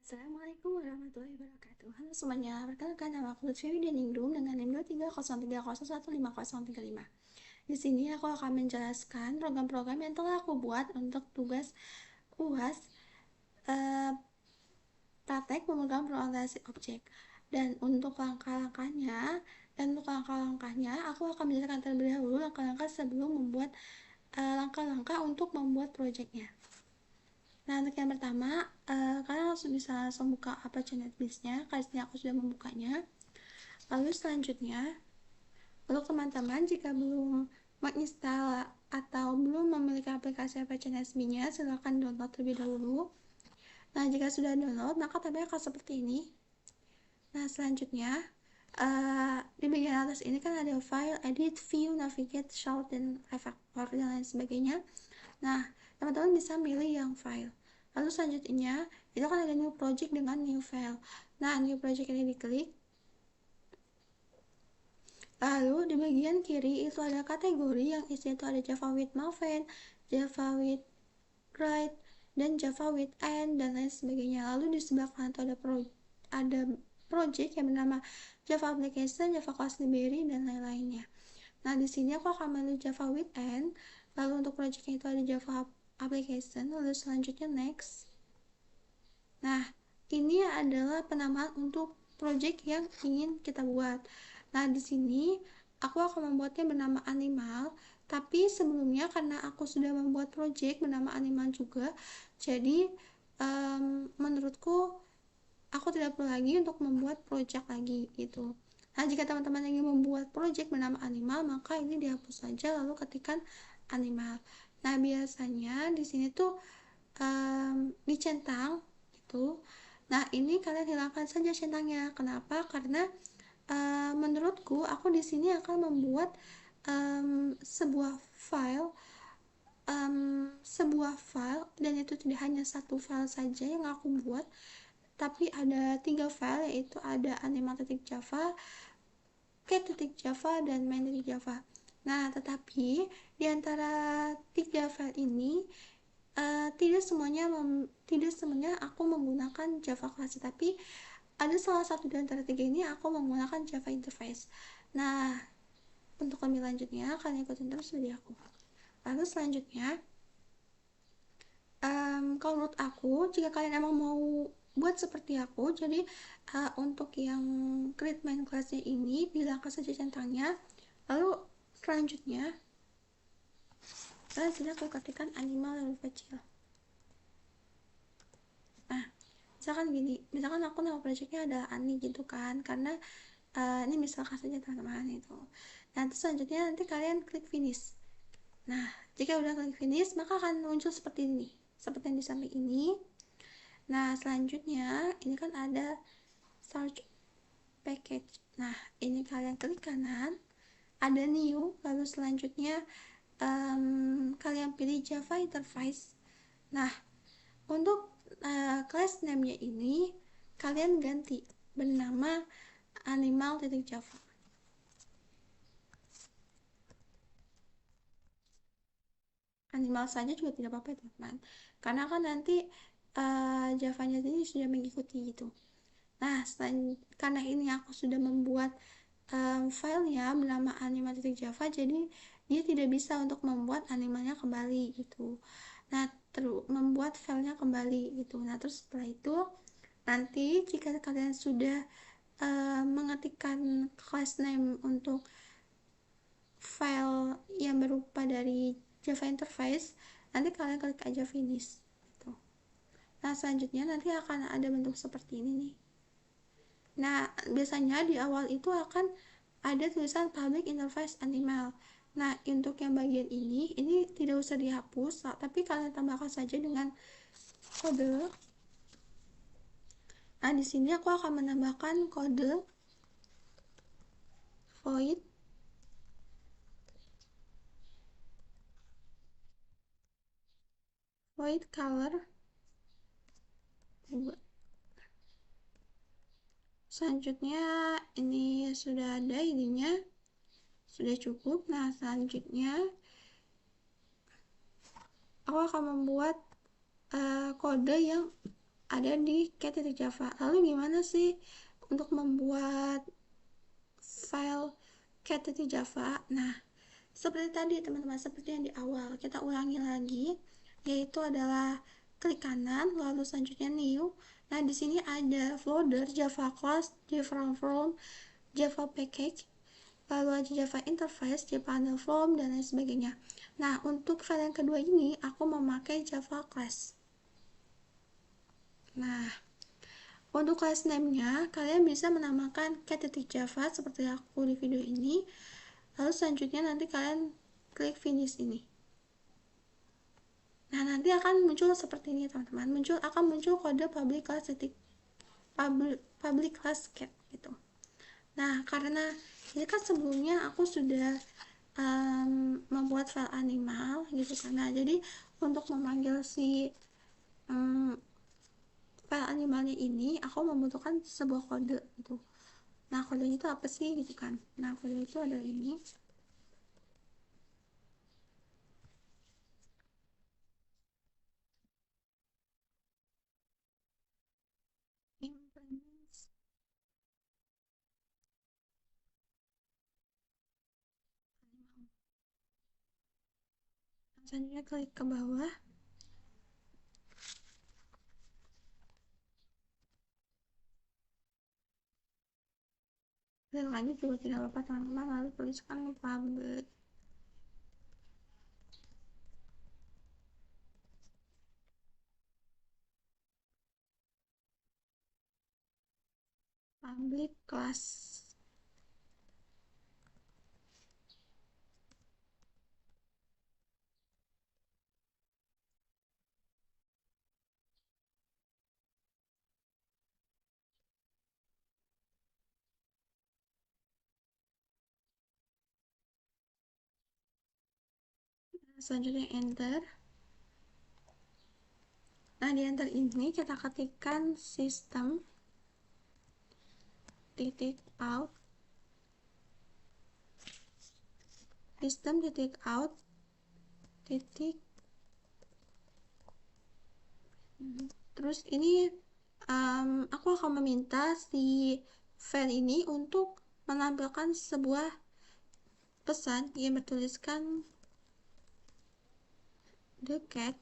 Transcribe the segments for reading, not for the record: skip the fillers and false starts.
Assalamualaikum warahmatullahi wabarakatuh. Halo semuanya, perkenalkan nama aku Lutfi Widianingrum dengan NIM 23030015035. Di sini aku akan menjelaskan program-program yang telah aku buat untuk tugas UAS praktek pemegang berorientasi objek. Dan untuk langkah-langkahnya, aku akan menjelaskan terlebih dahulu langkah-langkah sebelum membuat langkah-langkah untuk membuat proyeknya. Nah, untuk yang pertama, kalian langsung bisa langsung buka Apache NetBeans-nya, karena sini aku sudah membukanya. Lalu selanjutnya, untuk teman-teman jika belum menginstal atau belum memiliki aplikasi Apache NetBeans-nya, silahkan download terlebih dahulu. Nah, jika sudah download, maka tampilnya akan seperti ini. Nah, selanjutnya, di bagian atas ini kan ada file, edit, view, navigate, shout, dan effect, dan lain sebagainya. Nah, teman-teman bisa milih yang file. Lalu selanjutnya, itu kan ada new project dengan new file. Nah, new project ini diklik. Lalu di bagian kiri itu ada kategori yang isinya itu ada Java with Maven, Java with Write, dan Java with End, dan lain sebagainya. Lalu di sebelah kanan itu ada project yang bernama Java Application, Java Class Library, dan lain-lainnya. Nah, di sini aku akan memilih Java with End. Lalu untuk projectnya itu ada Java Application. Lalu selanjutnya next. Nah, ini adalah penamaan untuk project yang ingin kita buat. Nah, di sini aku akan membuatnya bernama animal, tapi sebelumnya karena aku sudah membuat project bernama animal juga, jadi menurutku aku tidak perlu lagi untuk membuat project lagi gitu. Nah, jika teman-teman ingin membuat project bernama animal, maka ini dihapus saja lalu ketikkan animal. Nah, biasanya di sini tuh dicentang gitu. Nah, ini kalian hilangkan saja centangnya. Kenapa? Karena menurutku aku di sini akan membuat sebuah file dan itu tidak hanya satu file saja yang aku buat, tapi ada 3 file, yaitu ada animal.java, cat.java, dan main.java. Nah, tetapi di antara 3 file ini tidak semuanya aku menggunakan Java class, tapi ada salah satu di antara 3 ini aku menggunakan Java interface. Nah, untuk lebih lanjutnya kalian ikutin terus video aku. Lalu selanjutnya, kalau menurut aku, jika kalian emang mau buat seperti aku, jadi untuk yang create main classnya ini bilangkan saja centangnya. Lalu selanjutnya kalian sudah ketikkan animal lebih kecil. Nah, misalkan aku nama projectnya adalah Ani gitu kan, karena ini misalkan saja teman-teman itu. Nah, terus selanjutnya nanti kalian klik finish. Nah, jika udah klik finish, maka akan muncul seperti ini, seperti yang di samping ini. Nah, selanjutnya ini kan ada search package. Nah, ini kalian klik kanan, ada new, lalu selanjutnya kalian pilih Java interface. Nah, untuk class name-nya ini kalian ganti bernama animal.java. Animal saja juga tidak apa-apa ya teman-teman, karena kan nanti Javanya ini sudah mengikuti gitu. Nah, karena ini aku sudah membuat filenya bernama animal.java, jadi dia tidak bisa untuk membuat animalnya kembali gitu. Nah, membuat filenya kembali gitu. Nah, terus setelah itu nanti jika kalian sudah mengetikkan class name untuk file yang berupa dari Java interface, nanti kalian klik aja finish gitu. Nah, selanjutnya nanti akan ada bentuk seperti ini nih. Nah, biasanya di awal itu akan ada tulisan public interface animal. Nah, untuk yang bagian ini tidak usah dihapus, tapi kalian tambahkan saja dengan kode. Nah, di sini aku akan menambahkan kode void color. Selanjutnya ini sudah ada ininya, sudah cukup. Nah, selanjutnya aku akan membuat kode yang ada di cat.java. Lalu gimana sih untuk membuat file cat.java? Nah, seperti tadi teman-teman, seperti yang di awal, kita ulangi lagi, yaitu adalah klik kanan, lalu selanjutnya new. Nah, di sini ada folder Java class, Java from, Java package, lalu ada Java interface, Java panel form, dan lain sebagainya. Nah, untuk file yang kedua ini, aku memakai Java class. Nah, untuk class name-nya, kalian bisa menamakan cat.java seperti aku di video ini. Lalu selanjutnya nanti kalian klik finish ini. Nah, nanti akan muncul seperti ini, teman-teman. Akan muncul kode public class public class cat gitu. Nah, karena ini kan sebelumnya aku sudah membuat file animal gitu kan. Nah, jadi untuk memanggil si file animalnya ini, aku membutuhkan sebuah kode gitu. Nah, kode itu apa sih gitu kan. Nah, kode itu adalah ini. Implements animal. Selanjutnya klik ke bawah. Dan lanjut juga tidak apa-apa, teman-teman. Lalu tuliskan public class. Selanjutnya enter. Nah, di enter ini kita ketikkan system titik out titik terus ini aku akan meminta si file ini untuk menampilkan sebuah pesan yang bertuliskan the cat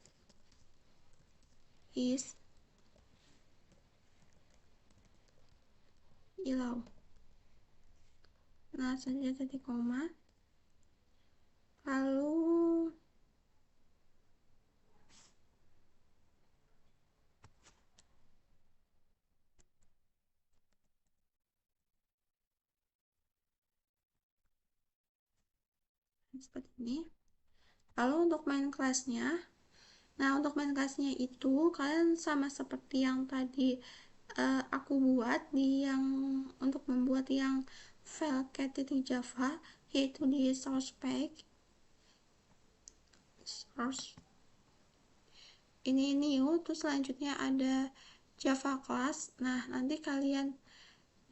is yellow. Nah, selanjutnya titik koma, lalu seperti ini. Lalu untuk main kelasnya, nah untuk main kelasnya itu kalian sama seperti yang tadi aku buat di yang untuk membuat yang file cat.java, yaitu di source page source ini new, terus selanjutnya ada Java class. Nah, nanti kalian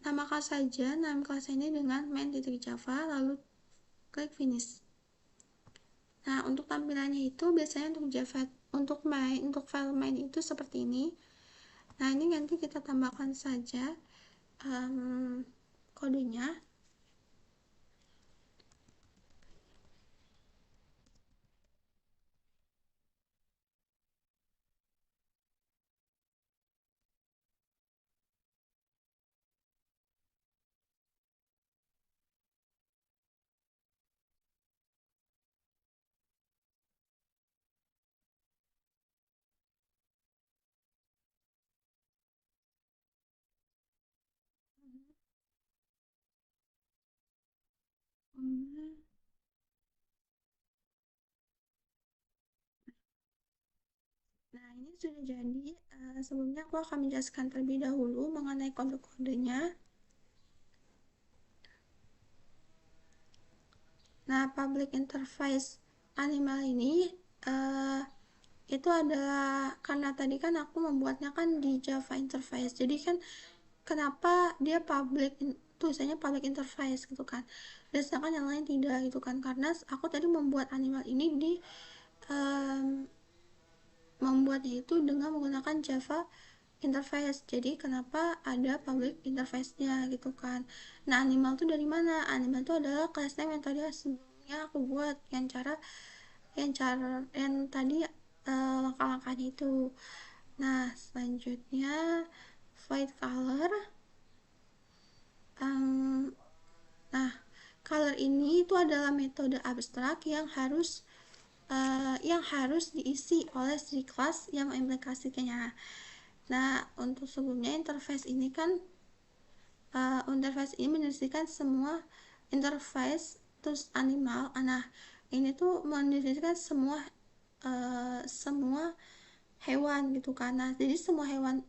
namakan saja nama kelas ini dengan main.java, lalu klik finish. Nah, untuk tampilannya itu biasanya untuk Java, untuk file main itu seperti ini. Nah, ini nanti kita tambahkan saja kodenya. Nah, ini sudah jadi. Sebelumnya aku akan menjelaskan terlebih dahulu mengenai kode-kodenya. Nah, public interface animal ini itu adalah karena tadi kan aku membuatnya kan di Java interface. Jadi kan kenapa dia tulisannya public interface gitu kan. Dan sedangkan yang lain tidak gitu kan. Karena aku tadi membuat animal ini membuatnya itu dengan menggunakan Java interface. Jadi kenapa ada public interface-nya gitu kan. Nah, animal tuh dari mana? Animal tuh adalah class name yang tadi sebelumnya aku buat, yang tadi langkah-langkahnya itu. Nah, selanjutnya void color. Nah, color ini itu adalah metode abstrak yang harus diisi oleh si kelas yang mengimplikasikannya. Nah, untuk sebelumnya interface ini kan interface ini mendeskripsikan semua interface terus animal. Nah, ini tuh mendeskripsikan semua hewan gitu kan. Nah, jadi semua hewan,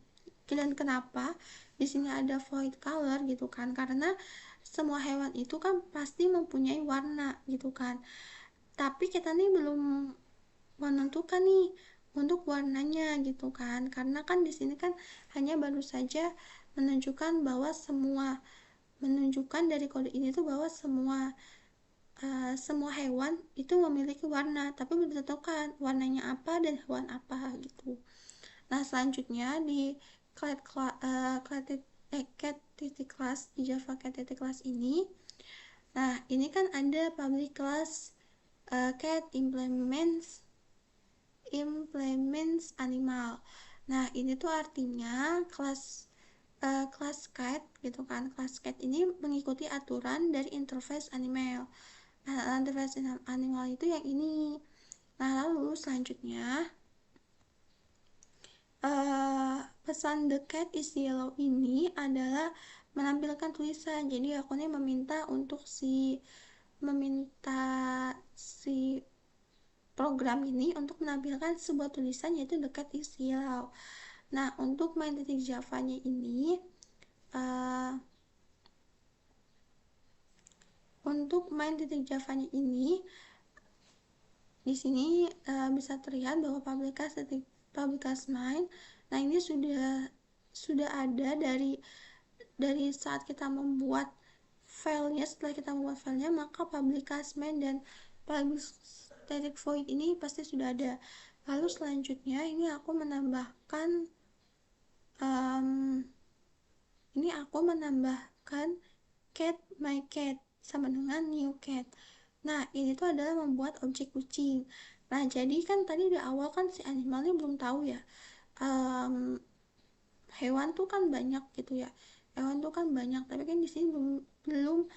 dan kenapa di sini ada void color gitu kan, karena semua hewan itu kan pasti mempunyai warna gitu kan, tapi kita nih belum menentukan nih untuk warnanya gitu kan, karena kan di sini kan hanya baru saja menunjukkan dari kode ini tuh bahwa semua hewan itu memiliki warna, tapi belum ditentukan warnanya apa dan hewan apa gitu. Nah, selanjutnya di cat titik class di Java cat titik class ini, nah ini kan ada public class cat implements animal. Nah, ini tuh artinya kelas cat gitu kan. Kelas cat ini mengikuti aturan dari interface animal. Nah, interface animal itu yang ini. Nah, lalu selanjutnya pesan the cat is yellow ini adalah menampilkan tulisan. Jadi aku nih meminta si program ini untuk menampilkan sebuah tulisan, yaitu the cat is yellow. Nah, untuk main titik Java-nya ini, uh, di sini bisa terlihat bahwa publikas main. Nah, ini sudah ada dari saat kita membuat filenya. Setelah kita membuat filenya, maka publikas main dan public static void ini pasti sudah ada. Lalu selanjutnya ini aku menambahkan cat my cat sama dengan new cat. Nah, ini tuh adalah membuat objek kucing. Nah, jadi kan tadi di awal kan si animalnya belum tahu ya, hewan tuh kan banyak gitu ya, tapi kan di sini belum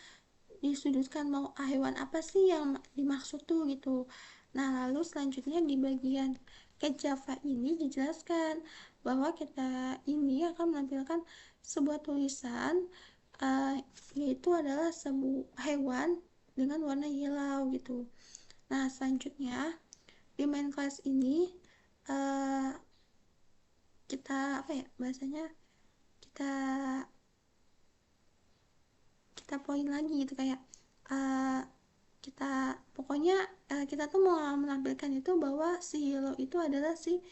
disudutkan mau hewan apa sih yang dimaksud tuh gitu. Nah, lalu selanjutnya di bagian cat Java ini dijelaskan bahwa kita ini akan menampilkan sebuah tulisan, uh, yaitu adalah sebuah hewan dengan warna yellow gitu. Nah, selanjutnya di main class ini uh, kita apa ya bahasanya, kita kita poin lagi gitu, kayak uh, kita tuh mau menampilkan itu bahwa si yellow itu adalah si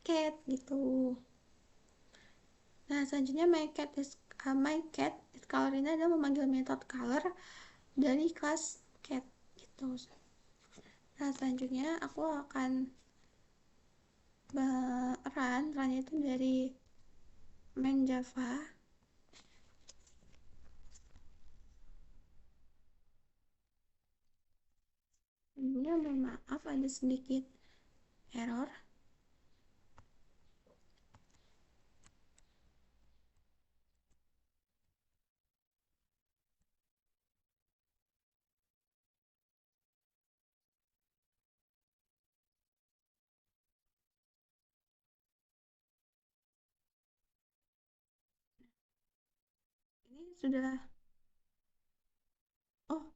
cat gitu. Nah, selanjutnya my cat is color ini adalah memanggil metode color dari kelas cat gitu. Nah, selanjutnya aku akan run itu dari main Java. Sebelumnya mohon maaf ada sedikit error. Ini sudah, oh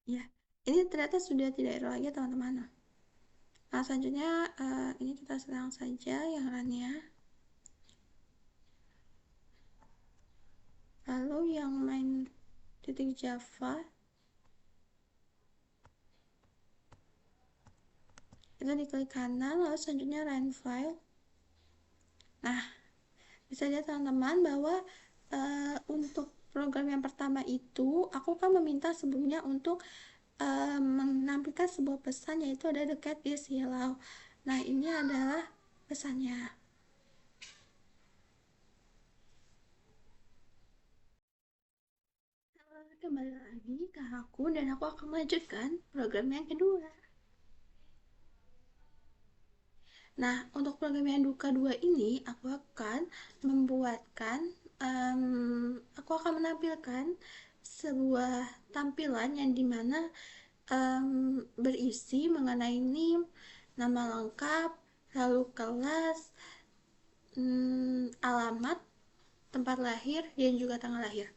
ya, ini ternyata sudah tidak error lagi teman-teman. Nah, selanjutnya ini kita serang saja yang runnya. Lalu yang main titik Java itu diklik kanan, lalu selanjutnya run file. Nah, bisa lihat teman-teman bahwa untuk program yang pertama itu aku kan meminta sebelumnya untuk menampilkan sebuah pesan, yaitu ada the cat is yellow. Nah, ini adalah pesannya. kembali lagi ke aku dan aku akan melanjutkan program yang kedua. Nah, untuk program yang kedua ini aku akan menampilkan sebuah tampilan yang dimana berisi mengenai NIM, nama lengkap, lalu kelas, alamat, tempat lahir, dan juga tanggal lahir.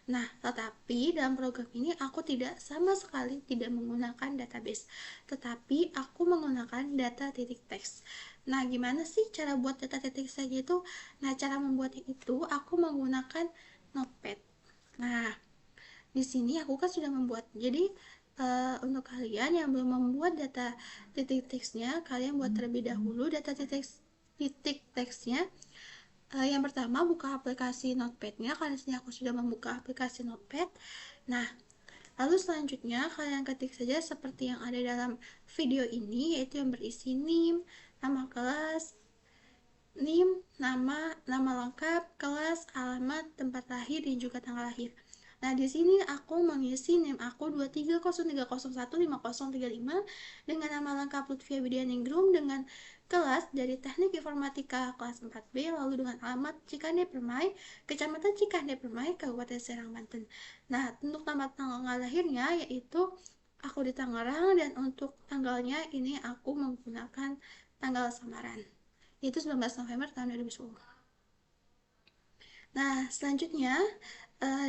Nah, tetapi dalam program ini aku sama sekali tidak menggunakan database, tetapi aku menggunakan data titik teks. Nah, gimana sih cara buat data titik teks itu? Nah, cara membuatnya itu aku menggunakan Notepad. Nah, di sini aku kan sudah membuat. Jadi, untuk kalian yang belum membuat data titik teksnya, kalian buat terlebih dahulu data titik teksnya. Yang pertama, buka aplikasi Notepad-nya. Karena di sini aku sudah membuka aplikasi Notepad. Nah, lalu selanjutnya kalian ketik saja seperti yang ada dalam video ini, yaitu yang berisi NIM, nama kelas, NIM, nama lengkap, kelas, alamat, tempat lahir, dan juga tanggal lahir. Nah, di sini aku mengisi NIM aku 230301535 dengan nama lengkap Lutfia Widianingrum, dengan kelas dari Teknik Informatika kelas 4B, lalu dengan alamat Cikande Permai, Kecamatan Cikande Permai, Kabupaten Serang, Banten. Nah, untuk nama tanggal lahirnya yaitu aku di Tangerang, dan untuk tanggalnya ini aku menggunakan tanggal samaran, yaitu 19 November tahun 2010. Nah, selanjutnya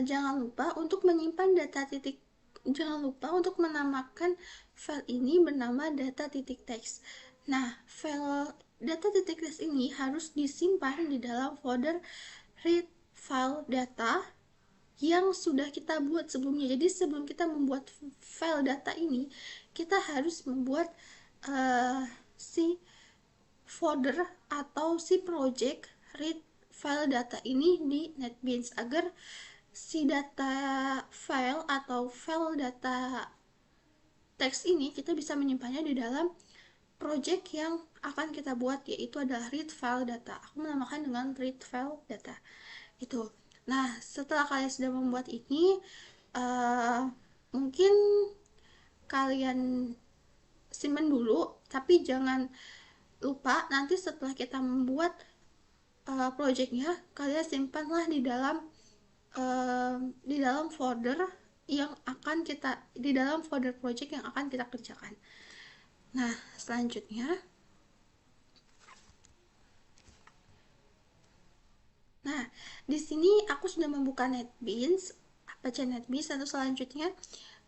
jangan lupa untuk menamakan file ini bernama data titik teks. Nah, file data titik teks ini harus disimpan di dalam folder read file data yang sudah kita buat sebelumnya. Jadi sebelum kita membuat file data ini, kita harus membuat si folder atau si project read file data ini di NetBeans, agar si data file atau file data teks ini kita bisa menyimpannya di dalam project yang akan kita buat, yaitu adalah read file data. Aku menamakan dengan read file data itu. Nah, setelah kalian sudah membuat ini, mungkin kalian simpan dulu, tapi jangan lupa nanti setelah kita membuat projectnya, kalian simpanlah di dalam folder yang akan kita di dalam folder project yang akan kita kerjakan. Nah, selanjutnya, di sini aku sudah membuka NetBeans, baca NetBeans. Lalu selanjutnya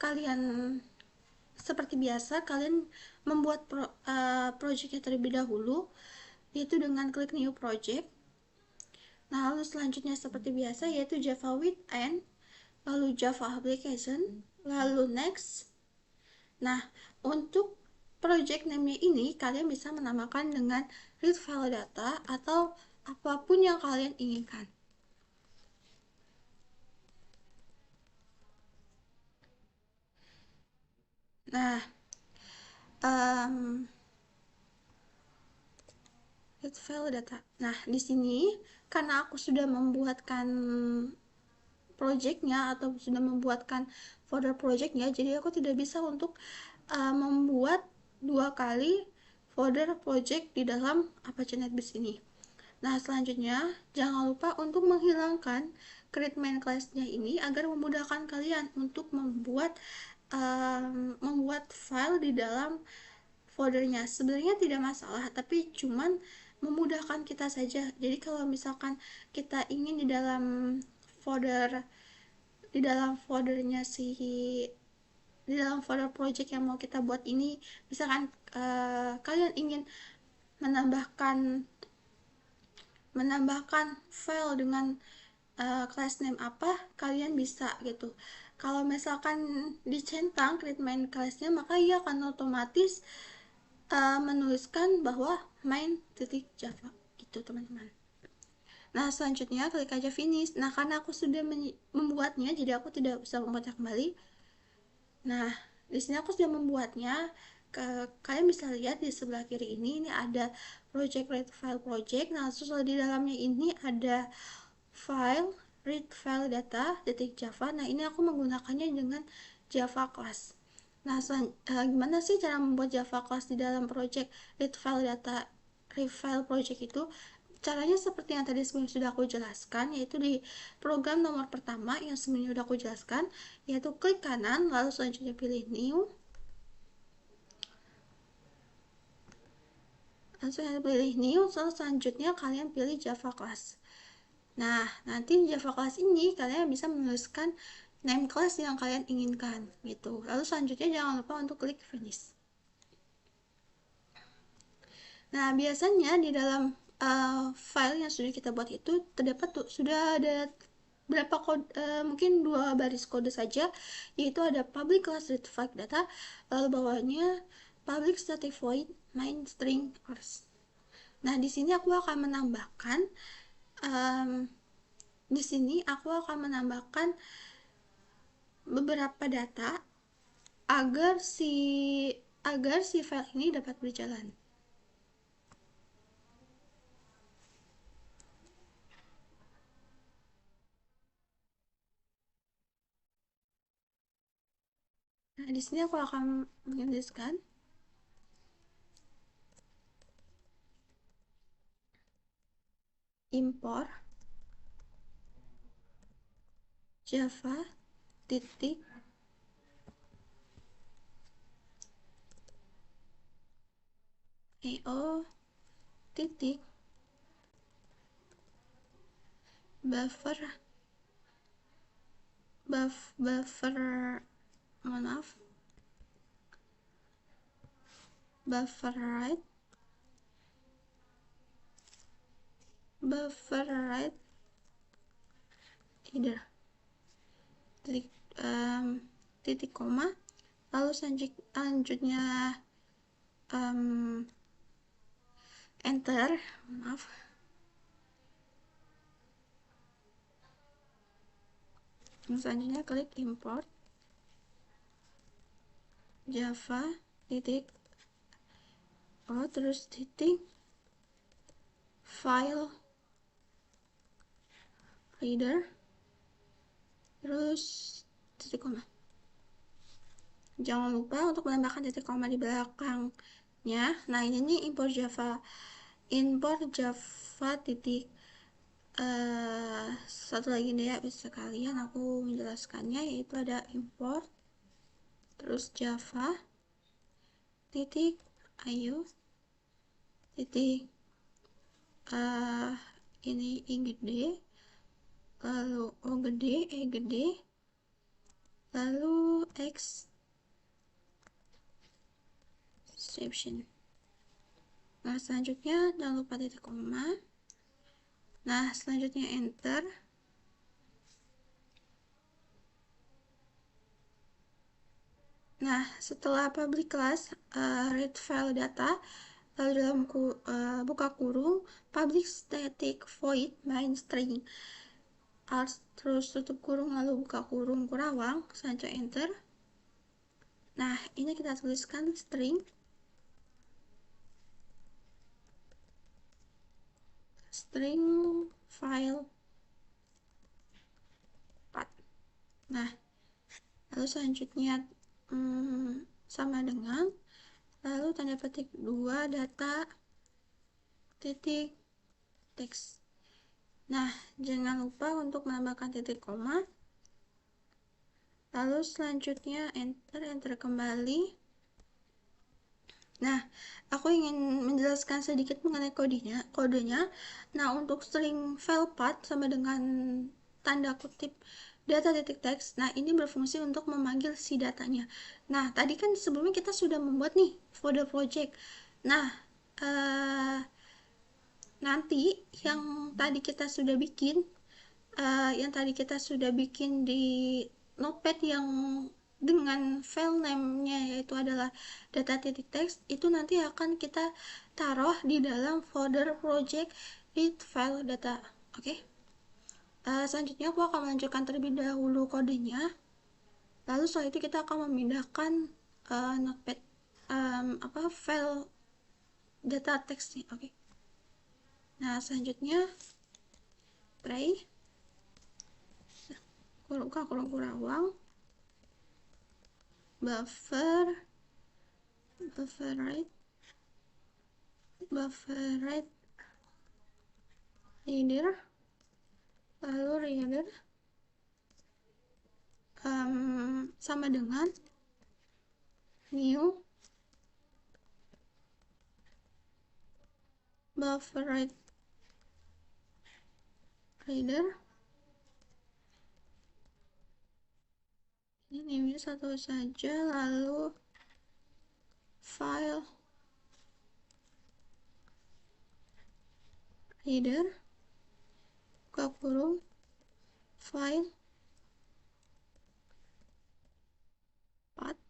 kalian seperti biasa kalian membuat projectnya terlebih dahulu, yaitu dengan klik new project. Nah, lalu selanjutnya seperti biasa yaitu Java with N, lalu Java application, lalu next. Nah, untuk project name-nya ini kalian bisa menamakan dengan read file data atau apapun yang kalian inginkan. Nah, read file data. Nah, di sini karena aku sudah membuatkan projectnya atau sudah membuatkan folder projectnya, jadi aku tidak bisa untuk membuat dua kali folder project di dalam Apache NetBeans ini. Nah, selanjutnya jangan lupa untuk menghilangkan create main class-nya ini agar memudahkan kalian untuk membuat file di dalam foldernya. Sebenarnya tidak masalah, tapi cuman memudahkan kita saja. Jadi kalau misalkan kita ingin di dalam foldernya di dalam folder project yang mau kita buat ini, misalkan kalian ingin menambahkan file dengan class name apa, kalian bisa gitu. Kalau misalkan dicentang create main class-nya, maka ia akan otomatis menuliskan bahwa main.java gitu, teman-teman. Nah, selanjutnya klik aja finish. Nah, karena aku sudah membuatnya, jadi aku tidak bisa membuatnya kembali. Nah, di sini aku sudah membuatnya. Kalian bisa lihat di sebelah kiri ini ada project read file project. Nah, terus di dalamnya ini ada file read file data titik java. Nah, ini aku menggunakannya dengan java class. Nah, gimana sih cara membuat java class di dalam project read file data read file project itu? Caranya seperti yang tadi sebelumnya sudah aku jelaskan, yaitu di program nomor pertama yang sebelumnya sudah aku jelaskan, yaitu klik kanan, lalu selanjutnya pilih new, langsung pilih new, selanjutnya kalian pilih java class. Nah, nanti di java class ini kalian bisa menuliskan name class yang kalian inginkan gitu. Lalu selanjutnya jangan lupa untuk klik finish. Nah, biasanya di dalam file yang sudah kita buat itu terdapat sudah ada berapa kode, mungkin 2 baris kode saja, yaitu ada public class read file data, lalu bawahnya public static void main string ors. Nah, di sini aku akan menambahkan beberapa data agar si file ini dapat berjalan. Nah, di sini aku akan menuliskan import java titik io titik buffer maaf buffer write either titik koma, lalu selanjutnya enter, maaf, selanjutnya klik import java titik terus titik file reader terus titik koma. Jangan lupa untuk menambahkan titik koma di belakangnya. Nah, ini nih import java titik satu lagi nih ya, bisa kalian aku menjelaskannya, yaitu ada import terus java titik io titik ini i gede, lalu o gede, e gede, lalu exception. Nah, selanjutnya jangan lupa titik koma. Nah, selanjutnya enter. Nah, setelah public class read file data, lalu dalam buka kurung public static void main string ars, terus tutup kurung, lalu buka kurung kurawang, selanjutnya enter. Nah, ini kita tuliskan string file path. Nah, lalu selanjutnya sama dengan lalu tanda petik 2 data titik teks. Nah, jangan lupa untuk menambahkan titik koma, lalu selanjutnya enter kembali. Nah, aku ingin menjelaskan sedikit mengenai kodenya. Nah, untuk string file path sama dengan tanda kutip data titik teks. Nah, ini berfungsi untuk memanggil si datanya. Nah, tadi kan sebelumnya kita sudah membuat nih folder project. Nah, nanti yang tadi kita sudah bikin di notepad yang dengan file name-nya yaitu adalah data titik teks, itu nanti akan kita taruh di dalam folder project read file data. Oke. Selanjutnya aku akan melanjutkan terlebih dahulu kodenya, lalu setelah itu kita akan memindahkan notepad file data teksnya. Oke. Nah, selanjutnya play. kurung kurawang, buffer right reader, lalu reader sama dengan new buffer right reader. Ini new satu saja, lalu file reader buka kurung file path,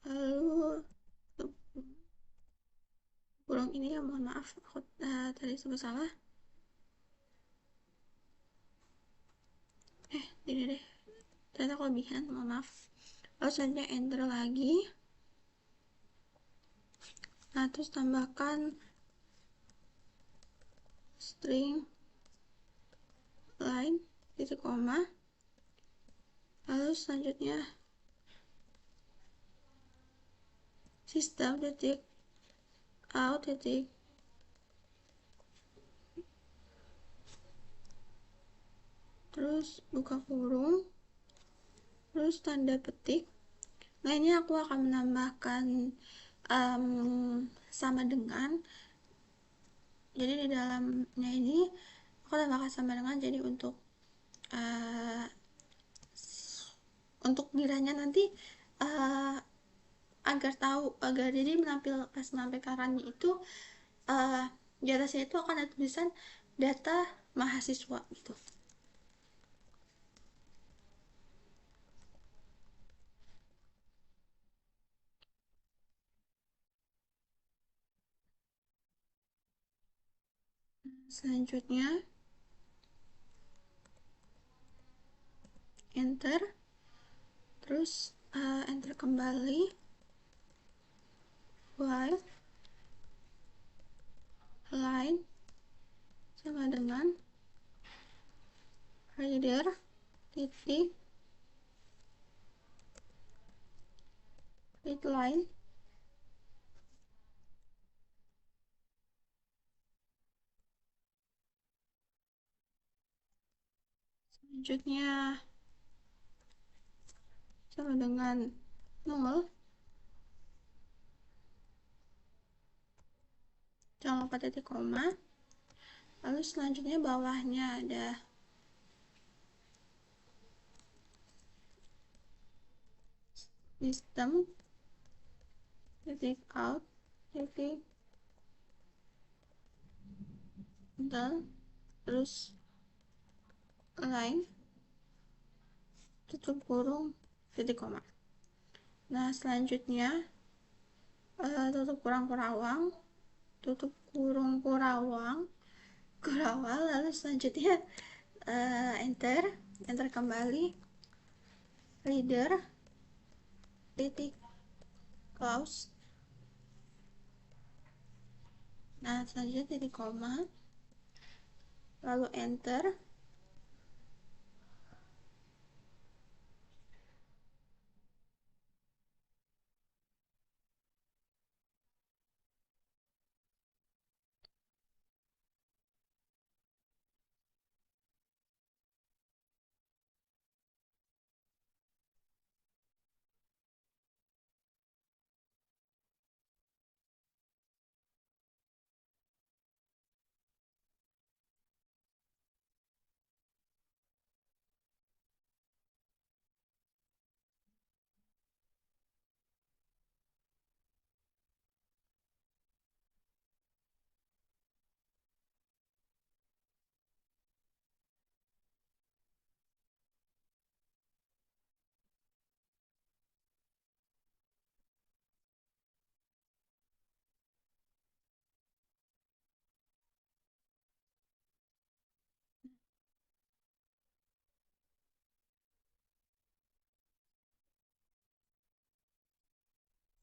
lalu kurung ini ya, mohon maaf aku tadi sebut salah. Tidak deh, ternyata kelebihan, mohon maaf. Lalu selanjutnya enter lagi. Nah, terus tambahkan string line titik koma, lalu selanjutnya system titik out titik terus buka kurung, terus tanda petik. Nah, ini aku akan menambahkan sama dengan, jadi di dalamnya ini aku tambahkan sama dengan, jadi untuk diranya nanti agar jadi pas menampilkan runnya itu di atasnya itu akan ada tulisan data mahasiswa gitu. Selanjutnya enter, terus enter kembali, while line sama dengan reader titik read line. Selanjutnya sama dengan null, jangan lupa titik koma, lalu selanjutnya bawahnya ada system titik out titik terus line tutup kurung titik koma. Nah, selanjutnya tutup kurung kurawang, lalu selanjutnya enter kembali, reader titik close. Nah, selanjutnya titik koma, lalu enter.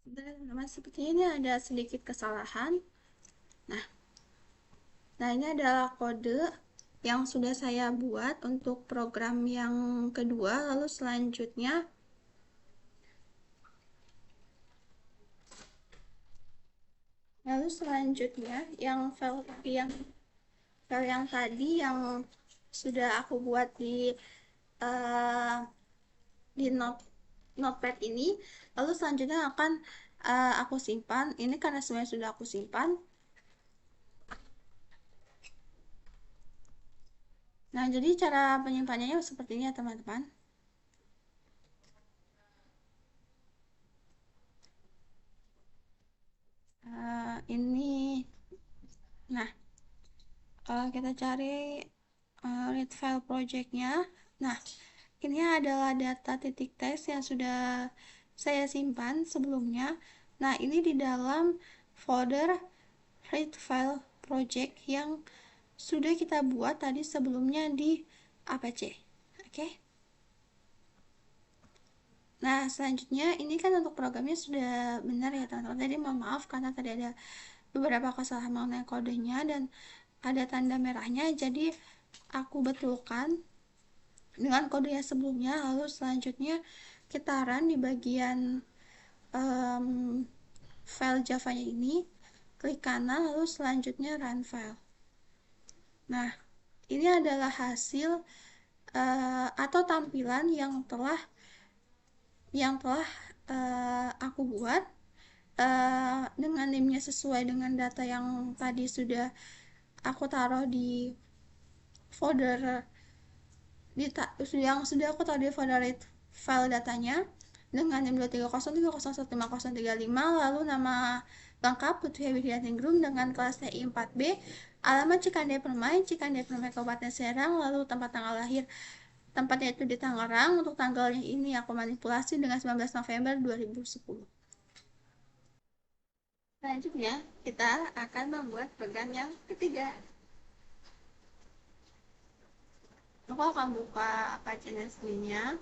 Sebentar teman-teman, sepertinya ini ada sedikit kesalahan. Nah, Nah, ini adalah kode yang sudah saya buat untuk program yang kedua. Lalu selanjutnya yang tadi yang sudah aku buat uh, di notepad ini, lalu selanjutnya akan aku simpan. Ini karena semuanya sudah aku simpan. Nah, jadi cara penyimpanannya seperti ini ya teman-teman. Ini, nah, kita cari read file projectnya. Nah, ini adalah data titik test yang sudah saya simpan sebelumnya. Nah, ini di dalam folder read file project yang sudah kita buat tadi sebelumnya di apac. Oke. Nah, selanjutnya ini kan untuk programnya sudah benar ya teman-teman. Jadi mohon maaf karena tadi ada beberapa kesalahan mengenai kodenya dan ada tanda merahnya. Jadi aku betulkan dengan kode yang sebelumnya. Lalu selanjutnya kita run di bagian um, file Java-nya ini, klik kanan, lalu selanjutnya run file. Nah, ini adalah hasil atau tampilan yang telah aku buat dengan name-nya sesuai dengan data yang tadi sudah aku taruh di folder yang sudah aku taruh di folder file datanya dengan NIM 230301535, lalu nama lengkap Putri Widianingrum dengan kelas TI 4B, alamat Cikande Permai Kabupaten Serang, lalu tempat tanggal lahir tempatnya itu di Tangerang. Untuk tanggalnya ini aku manipulasi dengan 19 November 2010. Selanjutnya kita akan membuat program yang ketiga. Aku akan buka Apache Nestle-nya.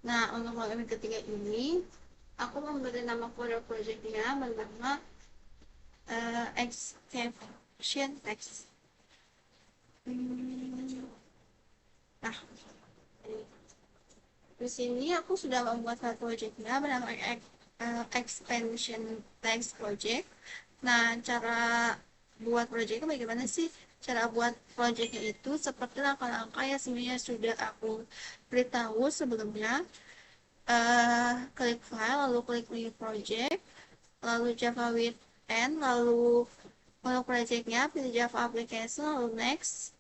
Nah, untuk program yang ketiga ini, aku memberi nama folder project-nya bernama exception text. Nah, di sini aku sudah membuat satu project-nya bernama expansion text project. Nah, cara buat project-nya bagaimana sih? Cara buat project-nya itu seperti langkah-langkah yang sebenarnya sudah aku beritahu sebelumnya. Klik file, lalu klik new project, lalu Java with N, lalu untuk project-nya pilih Java application, lalu next.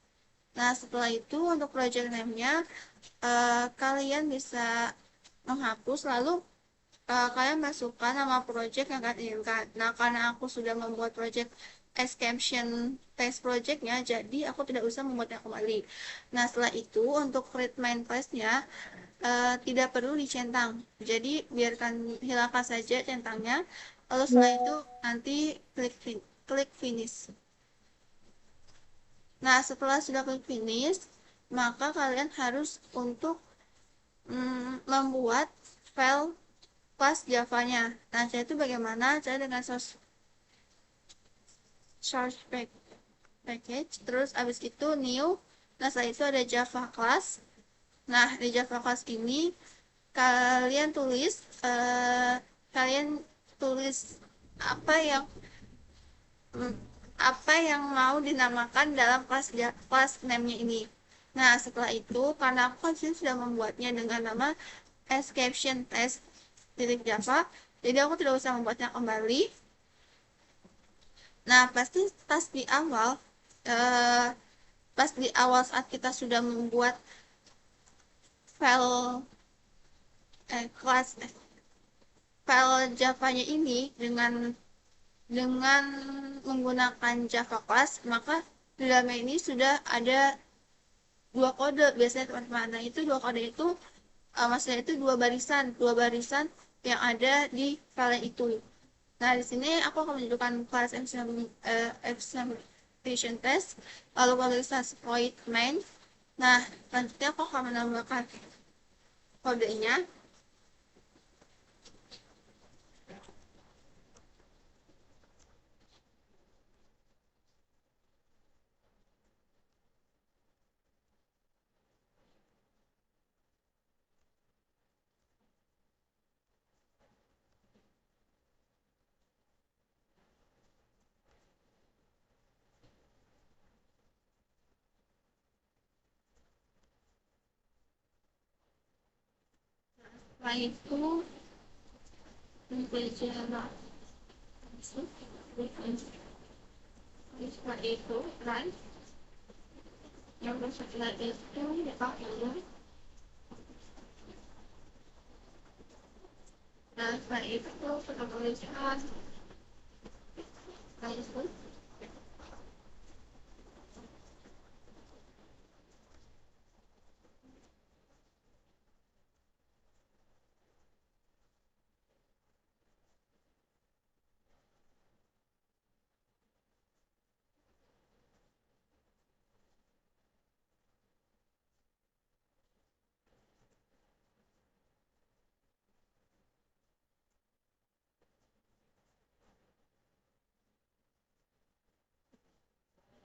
Nah, setelah itu untuk project name-nya kalian bisa menghapus, lalu kalian masukkan nama project yang kalian inginkan. Nah, karena aku sudah membuat project exception test project-nya, jadi aku tidak usah membuatnya kembali. Nah, setelah itu untuk read main class-nya tidak perlu dicentang, jadi biarkan, hilangkan saja centangnya, lalu setelah itu nanti klik finish. Nah, setelah sudah klik finish, maka kalian harus untuk membuat file kelas Java-nya. Nah, cara itu bagaimana? Cara dengan source package, terus abis itu new. Nah, setelah itu ada Java class. Nah, di Java class ini kalian tulis apa yang mau dinamakan dalam kelas name-nya ini. Nah, setelah itu karena aku kan sudah membuatnya dengan nama exception test titik Java, jadi aku tidak usah membuatnya kembali. Nah, pas di awal saat kita sudah membuat file kelas file Java-nya ini dengan menggunakan Java class, maka di dalamnya ini sudah ada dua kode biasanya teman-teman. Nah, itu dua kode itu maksudnya itu dua barisan yang ada di file itu. Nah, di sini aku akan menunjukkan class examination test, lalu kualitas void main. Nah, selanjutnya aku akan menambahkan kodenya. itu berjalan setelah itu kan yang setelah itu dipakai. Nah setelah itu penulisan itu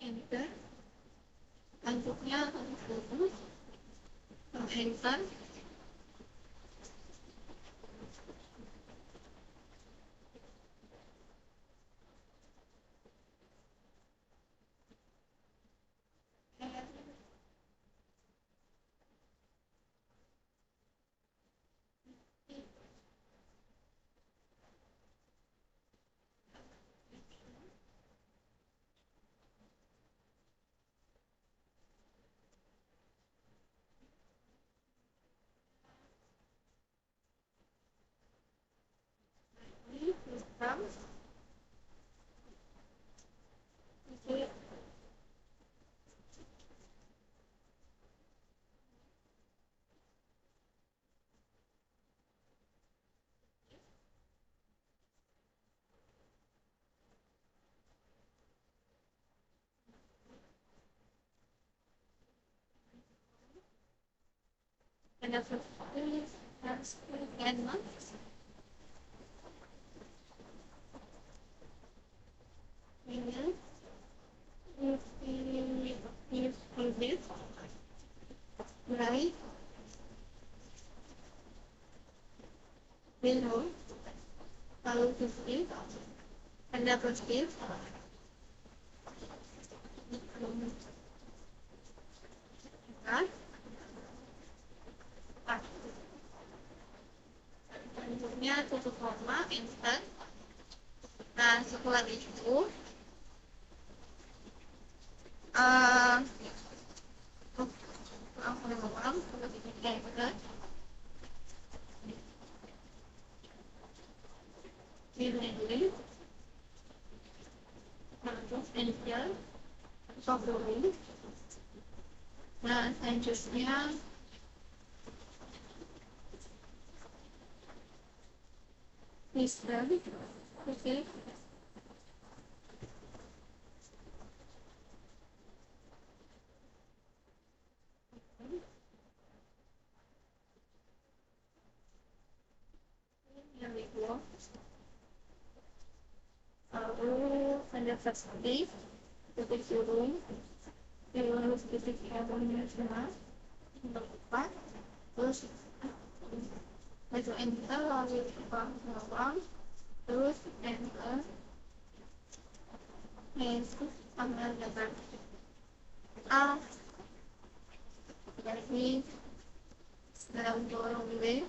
enter bentuknya fokus enter sistem itu ada fokus harus canon ini this right below lalu positif ada positif kan bentuknya tutup koma enter. Nah setelah itu aku memang enter pilih terus enter Februari. Nah selanjutnya Mister oke yang itu lalu ada substantif titik turun terus titik errornya cuma untuk 4 terus itu enter lalu bawang terus enter Yesus sama letter A dari dalam dorong B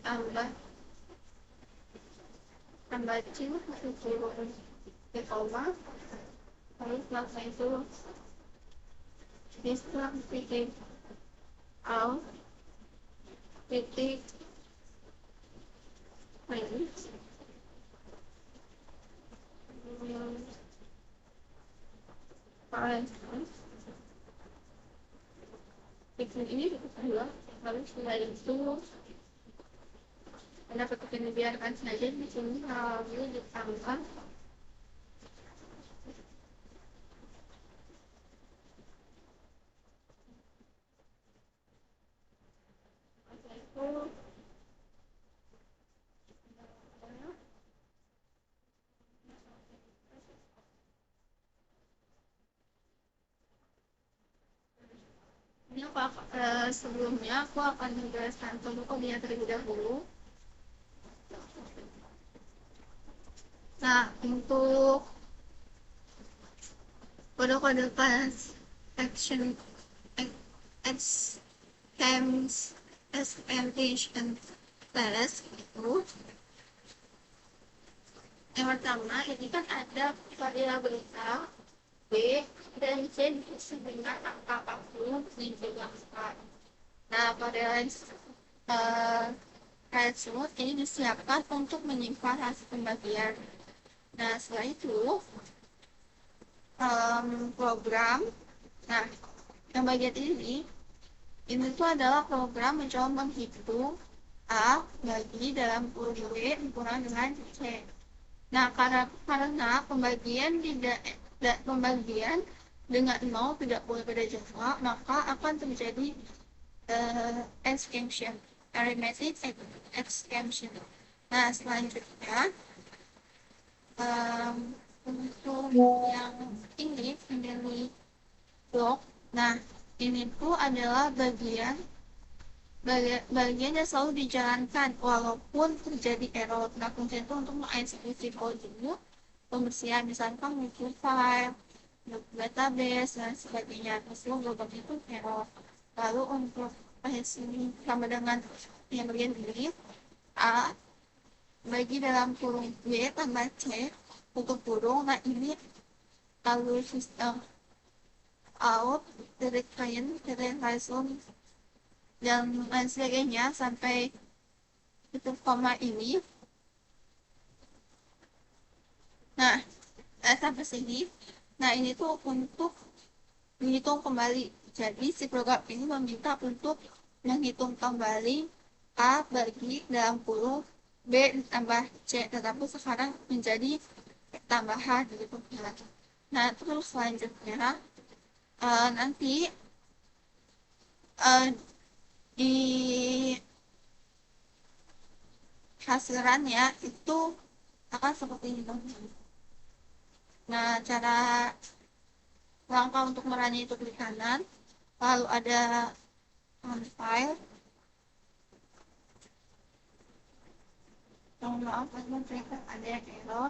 tambah C masuk turun ke koma lalu setelah itu setelah titik A titik minus titik ini titik 2 lalu setelah itu ada petik yang dibiarkan saja di sini lalu ditambah itu ini sebelumnya aku akan menjelaskan kode-kodenya terlebih dahulu. Nah, untuk kode-kode class action extends presentation test itu, yang pertama ini kan ada variabelita B dan C diisi dengan angka 40 dan juga 4. Nah, pada Hansel ini disiapkan untuk menyimpan hasil pembagian. Nah, setelah itu program. Nah, yang bagian ini tuh adalah program mencoba menghitung A bagi dalam kurung B dikurang dengan C. Nah, karena pembagian dengan 0 tidak boleh pada Java, maka akan terjadi extension, arithmetic extension. Nah, selanjutnya untuk yang ini menjadi blok. Nah, ini tuh adalah bagian yang selalu dijalankan walaupun terjadi error. Nah, kunci itu untuk mengeksekusi kode dulu, pembersihan misalkan multi file, database dan sebagainya. Terus program itu error. Lalu untuk hasil sama dengan yang bagian ini A bagi dalam kurung B tambah C untuk kurung. Nah, ini lalu sistem out dari client dari langsung dan lain sebagainya sampai titik koma ini. Nah, sampai sini. Nah, ini tuh untuk menghitung kembali. Jadi si program ini meminta untuk menghitung kembali A bagi dalam kurung B ditambah C, tetapi sekarang menjadi tambahan gitu. Nah, terus selanjutnya nanti di hasilannya itu akan seperti ini. Nah, cara langkah untuk merahnya itu klik kanan, lalu ada file. Maaf, ternyata ada yang error.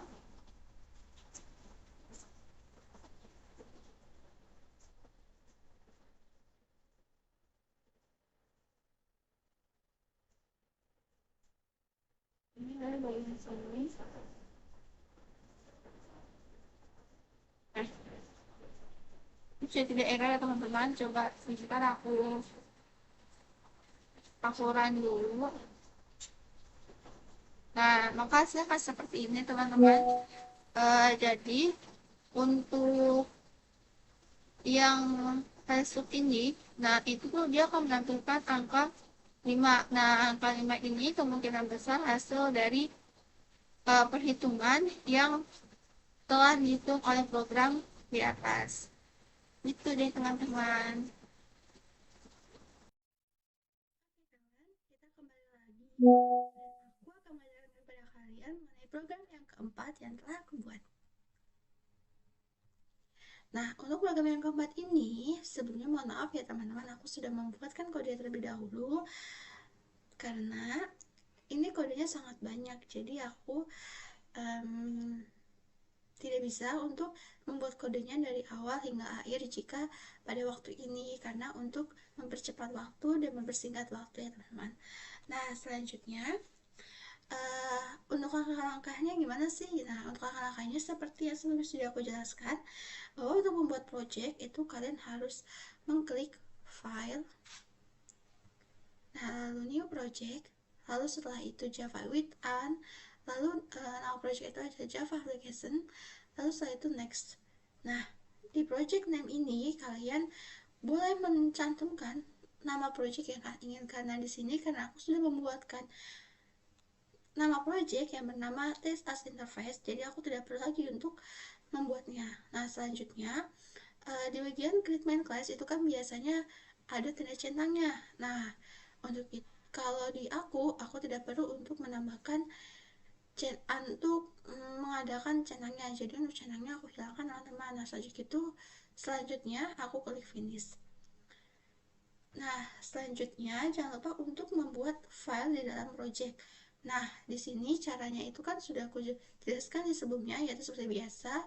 Ini dari bagian sini. Bisa tidak error ya teman-teman, coba sebentar aku run dulu. Nah, maka hasilnya akan seperti ini teman-teman. Jadi untuk yang Facebook ini, nah itu tuh dia akan menampilkan angka 5. Nah, angka 5 ini kemungkinan besar hasil dari perhitungan yang telah dihitung oleh program di atas. Itu deh teman-teman. Kita kembali lagi. Aku akan mengajarkan kepada kalian mengenai program yang keempat yang telah aku buat. Nah, untuk program yang keempat ini, sebelumnya mohon maaf ya teman-teman, aku sudah membuatkan kode terlebih dahulu karena ini kodenya sangat banyak, jadi aku tidak bisa untuk membuat kodenya dari awal hingga akhir jika pada waktu ini, karena untuk mempercepat waktu dan mempersingkat waktu ya teman-teman. Nah, selanjutnya untuk langkah-langkahnya gimana sih? Nah, untuk langkah-langkahnya seperti yang sebelumnya sudah aku jelaskan, bahwa untuk membuat project itu kalian harus mengklik file, nah lalu new project, lalu setelah itu Java with an, lalu nama project itu ada Java application, lalu setelah itu next. Nah, di project name ini kalian boleh mencantumkan nama project yang kalian inginkan. Nah, di sini karena aku sudah membuatkan nama project yang bernama test as interface, jadi aku tidak perlu lagi untuk membuatnya. Nah, selanjutnya di bagian create main class itu kan biasanya ada tanda centangnya. Nah, untuk itu, kalau di aku tidak perlu untuk menambahkan untuk mengadakan centangnya, jadi untuk centangnya aku hilangkan teman-teman. Nah, selanjutnya aku klik finish. Nah, selanjutnya jangan lupa untuk membuat file di dalam project. Nah, di sini caranya itu kan sudah aku jelaskan di sebelumnya, yaitu seperti biasa.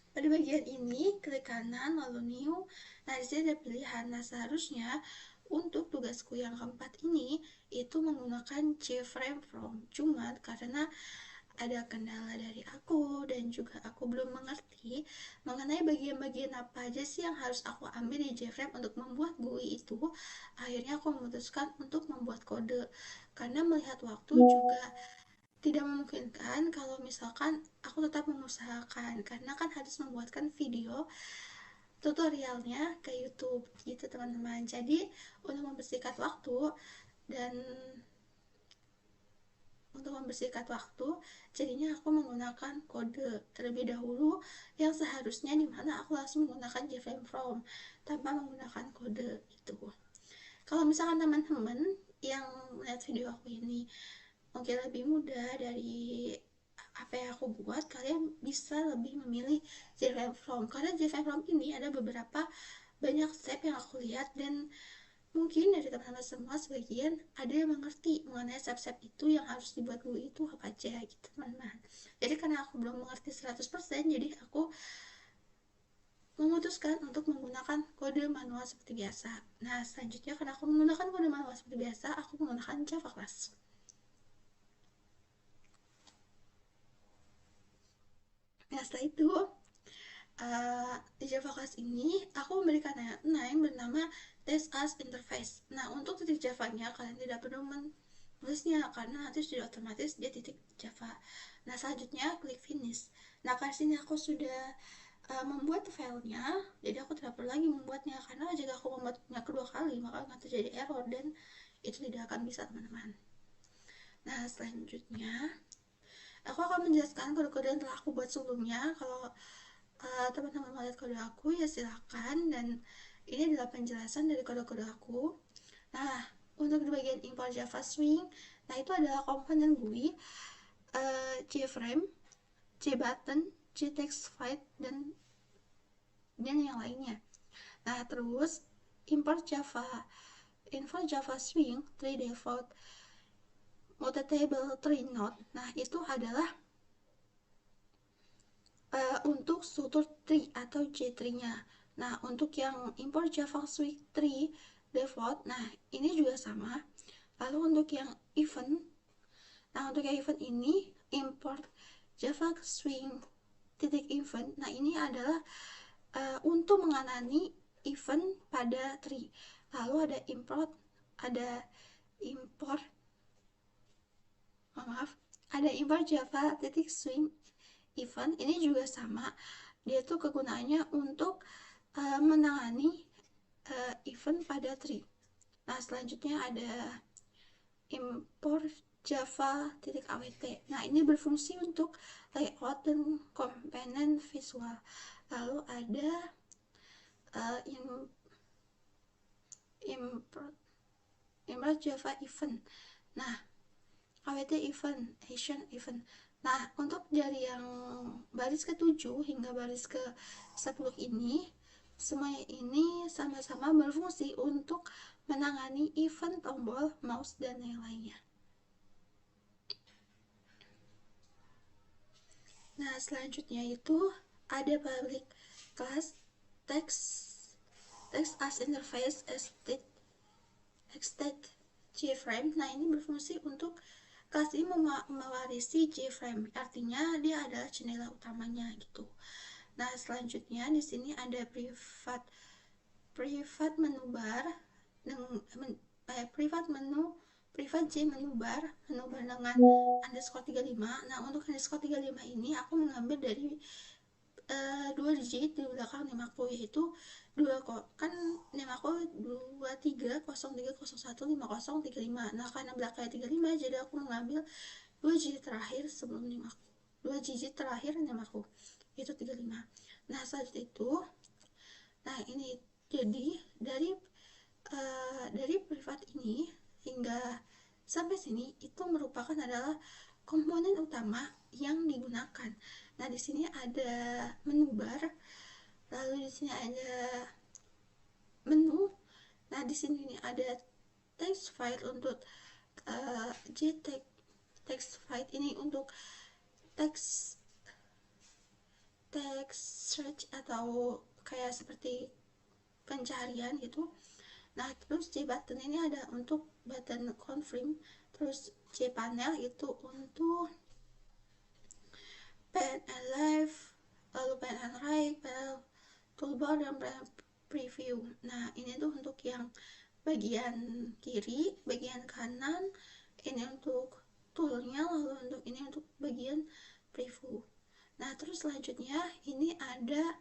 Pada bagian ini, klik kanan lalu new. Nah, di sini ada pilihan. Nah, seharusnya untuk tugasku yang keempat ini itu menggunakan JFrame from. Cuma karena ada kendala dari aku dan juga aku belum mengerti mengenai bagian-bagian apa aja sih yang harus aku ambil di JFrame untuk membuat GUI itu, akhirnya aku memutuskan untuk membuat kode karena melihat waktu juga tidak memungkinkan kalau misalkan aku tetap mengusahakan karena kan harus membuatkan video tutorialnya ke YouTube gitu teman-teman. Jadi untuk membersihkan waktu dan untuk membersihkan waktu, jadinya aku menggunakan kode terlebih dahulu yang seharusnya dimana aku langsung menggunakan JFrame from tanpa menggunakan kode itu. Kalau misalkan teman-teman yang melihat video aku ini mungkin lebih mudah dari apa yang aku buat, kalian bisa lebih memilih JFrame from karena JFrame from ini ada beberapa banyak step yang aku lihat dan mungkin dari teman-teman semua sebagian ada yang mengerti mengenai step-step itu yang harus dibuat dulu itu apa aja gitu teman-teman. Jadi karena aku belum mengerti 100%, jadi aku memutuskan untuk menggunakan kode manual seperti biasa. Nah, selanjutnya karena aku menggunakan kode manual seperti biasa, aku menggunakan Java class. Nah, setelah itu di Java class ini aku memberikan name bernama test as interface. Nah, untuk titik Java-nya kalian tidak perlu menulisnya karena nanti sudah otomatis dia titik Java. Nah, selanjutnya klik finish. Nah, di sini aku sudah membuat filenya, jadi aku tidak perlu lagi membuatnya karena jika aku membuatnya kedua kali maka akan terjadi error dan itu tidak akan bisa teman-teman. Nah, selanjutnya aku akan menjelaskan kode-kode yang telah aku buat sebelumnya. Kalau teman-teman mau lihat kode aku ya silakan, dan ini adalah penjelasan dari kode-kode aku. Nah, untuk di bagian import Java Swing, nah itu adalah komponen GUI, JFrame, JButton, JTextFile, dan yang lainnya. Nah, terus import Java Swing 3 default mutable 3 node. Nah, itu adalah untuk struktur tree atau J-tree-nya. Nah, untuk yang import Java Swing 3 default, nah ini juga sama. Lalu untuk yang event, nah untuk yang event ini import Java Swing titik event. Nah, ini adalah untuk mengenali event pada tree. Lalu import ada import Java titik swing event. Ini juga sama, dia tuh kegunaannya untuk menangani event pada tree. Nah, selanjutnya ada import Java titik awt. Nah, ini berfungsi untuk layout dan komponen visual. Lalu ada import Java event. Nah, awt event, action event. Nah, untuk dari yang baris ke-7 hingga baris ke-10 ini, semuanya ini sama-sama berfungsi untuk menangani event tombol, mouse, dan yang lainnya. Nah, selanjutnya itu ada public class text as interface extend JFrame. Nah, ini berfungsi untuk kelas ini mewarisi JFrame, artinya dia adalah jendela utamanya gitu. Nah, selanjutnya di sini ada privat menu bar privat J menu bar dengan underscore 35. Nah, untuk underscore 35 ini aku mengambil dari dua digit di belakang name aku, yaitu kan name aku 2303015035. Nah, karena belakangnya 35 jadi aku mengambil dua digit terakhir sebelum name aku, dua digit terakhir name aku itu 35. Nah, saat itu ini jadi dari privat ini hingga sampai sini itu merupakan adalah komponen utama yang digunakan. Nah, di sini ada menu bar, lalu di sini ada menu. Nah, di sini ada text file untuk JText text file ini untuk teks text search atau kayak seperti pencarian gitu. Nah, terus J button ini ada untuk button confirm, terus J panel itu untuk pen and live, lalu pen and write, pen toolbar, dan pen preview. Nah, ini tuh untuk yang bagian kiri, bagian kanan ini untuk toolnya, lalu untuk ini untuk bagian preview. Nah, terus selanjutnya ini ada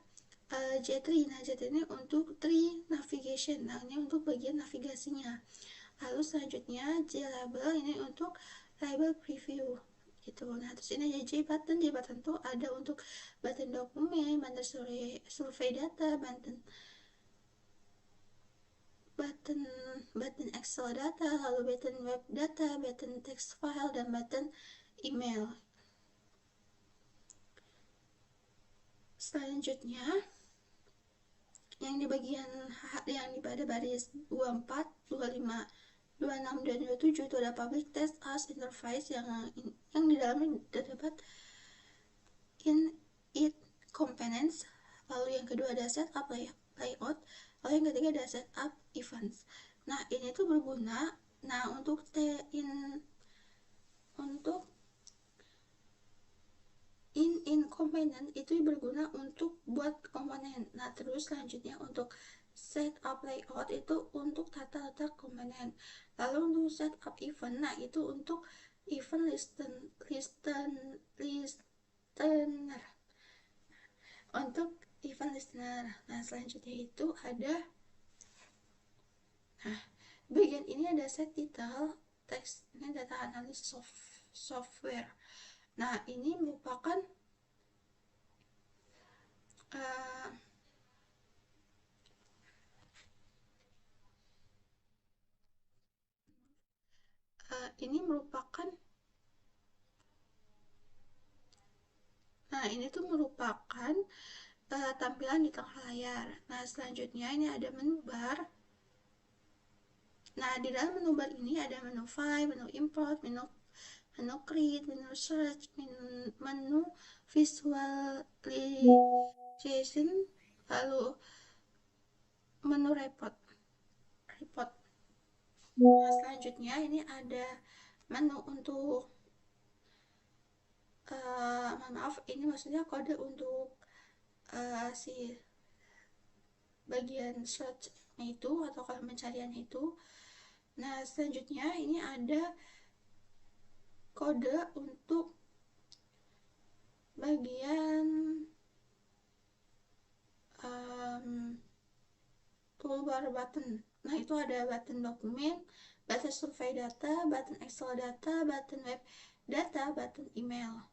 J3. Nah, J3 ini untuk tree navigation. Nah, ini untuk bagian navigasinya. Lalu selanjutnya J label ini untuk label preview gitu. Nah, terus ini ada J button. J button tuh ada untuk button dokumen, button survei data, button button Excel data, lalu button web data, button text file, dan button email. Selanjutnya yang di bagian yang di pada baris 24, 25, 26 dan 27 itu ada public text as interface yang di dalamnya terdapat in it components. Lalu yang kedua ada setup layout, lalu yang ketiga ada setup events. Nah, ini tuh berguna untuk untuk in komponen itu berguna untuk buat komponen. Nah, terus selanjutnya untuk setup layout itu untuk tata letak komponen. Lalu untuk setup event, nah itu untuk event listener untuk event listener. Nah, selanjutnya itu ada bagian ini ada set detail text, ini data analysis software. Nah, ini merupakan uh, ini merupakan ini tuh merupakan tampilan di tengah layar. Nah, selanjutnya ini ada menu bar. Nah, di dalam menu bar ini ada menu file, menu import, menu create, menu search, menu visualization, lalu menu report. Nah, selanjutnya ini ada menu untuk maaf, ini maksudnya kode untuk si bagian search itu atau kalau pencarian itu. Nah, selanjutnya ini ada kode untuk bagian toolbar button. Nah, itu ada button dokumen, button survei data, button Excel data, button web data, button email.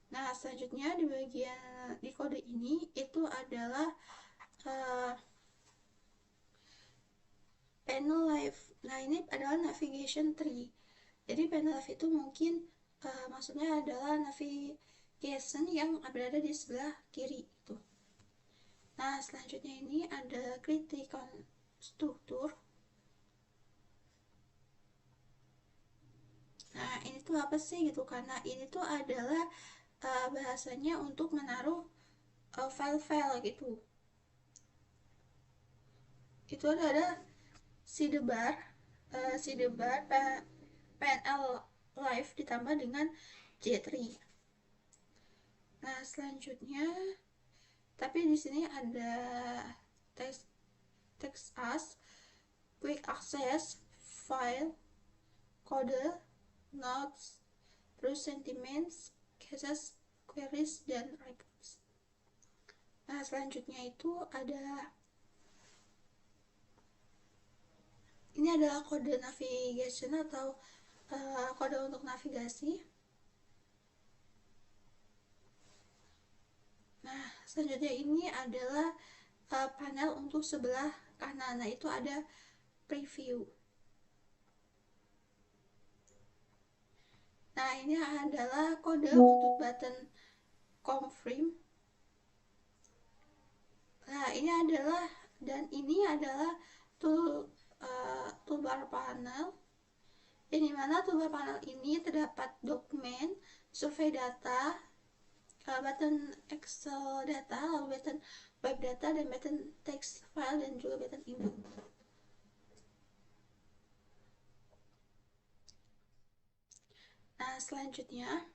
Nah, selanjutnya di bagian di kode ini itu adalah panel live. Nah, ini adalah navigation tree. Jadi panel live itu mungkin maksudnya adalah navigation yang berada di sebelah kiri itu. Nah, selanjutnya ini ada critical struktur. Nah, ini tuh apa sih gitu? Karena ini tuh adalah bahasanya untuk menaruh file-file gitu. Itu ada sidebar PNL live ditambah dengan J3. Nah, selanjutnya tapi di sini ada text as, quick access, file, kode, notes, terus sentiments, cases, queries, dan reports. Nah, selanjutnya itu ada ini adalah kode navigation atau kode untuk navigasi. Nah, selanjutnya ini adalah panel untuk sebelah kanan. Nah, itu ada preview. Nah, ini adalah kode untuk button confirm. Nah, ini adalah toolbar panel. Di mana toolbar panel ini terdapat dokumen, survei data, button Excel data, lalu button web data, dan button text file, dan juga button email. Nah, selanjutnya